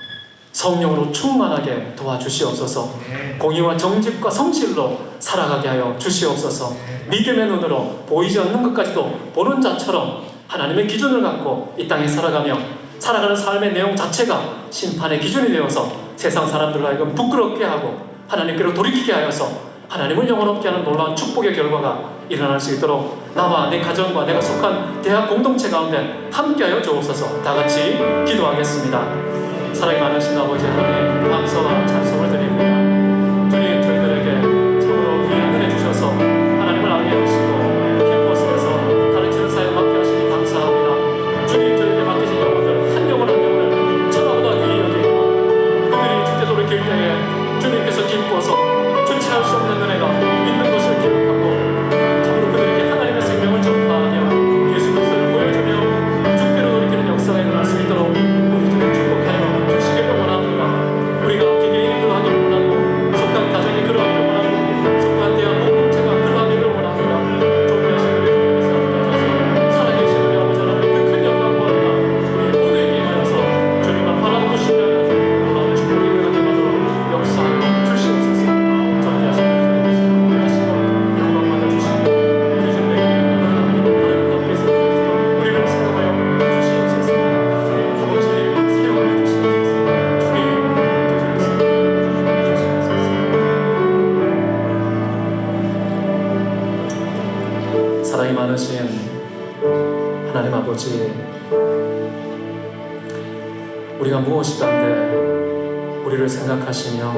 [SPEAKER 1] 성령으로 충만하게 도와주시옵소서. 공의와 정직과 성실로 살아가게 하여 주시옵소서. 믿음의 눈으로 보이지 않는 것까지도 보는 자처럼 하나님의 기준을 갖고 이 땅에 살아가며 살아가는 삶의 내용 자체가 심판의 기준이 되어서 세상 사람들로 하여금 부끄럽게 하고 하나님께로 돌이키게 하여서 하나님을 영원롭게 하는 놀라운 축복의 결과가 일어날 수 있도록 나와 내 가정과 내가 속한 대학 공동체 가운데 함께하여 주옵소서. 다 같이 기도하겠습니다. 사랑이 많으신 아버지 하나님, 감사와 찬송을 드립니다. 주님, 저희들에게 참으로 귀한 은혜 주셔서 하나님을 알게 하시고 캠퍼스에서 가르치는 사역 맡게 하시니 감사합니다. 주님, 저희에게 맡기신 영혼들 한 영혼 한 영혼을 천하보다 귀히 여기고 그들이 주께 돌이킬 때에 주님께서 기뻐서 주체할 수 없는 은혜가 있는 것을 기억하고 참으로 그들에게 하나님의 생명을 전파하며 예수 그리스도를 보여주며 주께로 돌이키는 역사가 일어날 수 있도록 우리 주님 축복하여 주시기를 원합니다. 우리가 개개인이 그러하기를 원하고 속한 가정이 그러하기를 원하고 속한 대학 공동체가 그러하기를 원합니다. 존귀하신 우리 주님께서 함께하셔서 살아계신 우리 아버지 하나님 그 큰 영광과 우리 모두에게 임하여서 주님만 바라보시며 놀라운 축복이 일어나게 하도록 역사하여 주시옵소서. 존귀하신 우리 주님께서 함께하시고 영광 받아주시고 우리 주님의 귀한 하나님 하나님께서 우리를 생각하여 주시옵소서. 아버지 사용하여 주시옵소서. 사랑이 많으신 하나님 아버지, 우리가 무엇이간데 우리를 생각하시며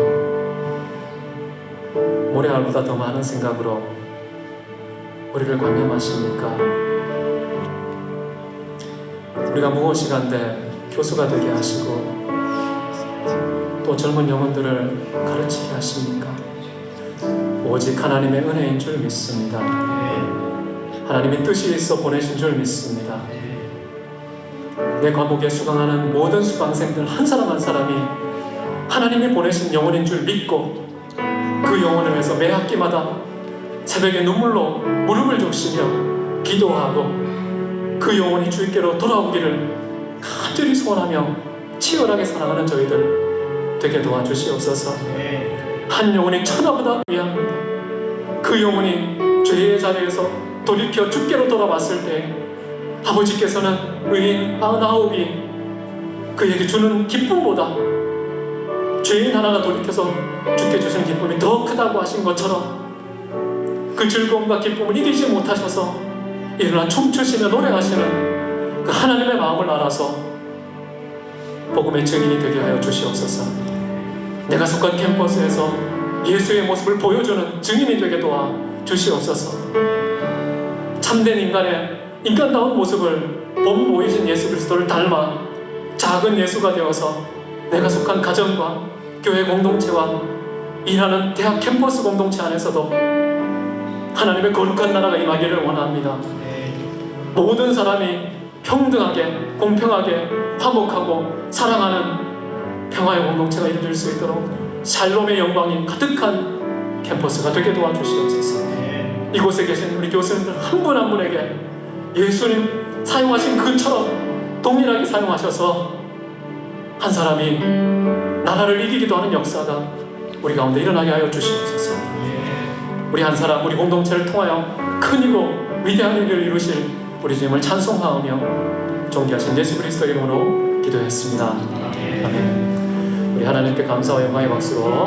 [SPEAKER 1] 모래알보다 더 많은 생각으로 우리를 관념하십니까? 우리가 무엇이간데 교수가 되게 하시고 또 젊은 영혼들을 가르치게 하십니까? 오직 하나님의 은혜인 줄 믿습니다. 하나님의 뜻이 있어 보내신 줄 믿습니다. 내 과목에 수강하는 모든 수강생들 한 사람 한 사람이 하나님이 보내신 영혼인 줄 믿고 그 영혼을 위해서 매 학기마다 새벽에 눈물로 무릎을 적시며 기도하고 그 영혼이 주께로 돌아오기를 간절히 소원하며 치열하게 살아가는 저희들 되게 도와주시옵소서. 한 영혼이 천하보다 귀합니다. 그 영혼이 죄의 자리에서 돌이켜 주께로 돌아왔을 때 아버지께서는 의인 99이 그에게 주는 기쁨보다 죄인 하나가 돌이켜서 주께 주신 기쁨이 더 크다고 하신 것처럼 그 즐거움과 기쁨을 이기지 못하셔서 일어나 춤추시며 노래하시는 그 하나님의 마음을 알아서 복음의 증인이 되게 하여 주시옵소서. 내가 속한 캠퍼스에서 예수의 모습을 보여주는 증인이 되게 도와 주시옵소서. 참된 인간다운 모습을 본 보이신 예수 그리스도를 닮아 작은 예수가 되어서 내가 속한 가정과 교회 공동체와 일하는 대학 캠퍼스 공동체 안에서도 하나님의 거룩한 나라가 임하기를 원합니다. 모든 사람이 평등하게 공평하게 화목하고 사랑하는 평화의 공동체가 이루어질 수 있도록 샬롬의 영광이 가득한 캠퍼스가 되게 도와주시옵소서. 이곳에 계신 우리 교수님들 한 분 한 분에게 예수님 사용하신 그처럼 동일하게 사용하셔서 한 사람이 나라를 이기기도 하는 역사가 우리 가운데 일어나게 하여 주시옵소서. 우리 한 사람, 우리 공동체를 통하여 큰이고 위대한 일을 이루실 우리 주님을 찬송하며 존귀하신 예수 그리스도 이름으로 기도했습니다. 아멘. 우리 하나님께 감사와 영광의 박수로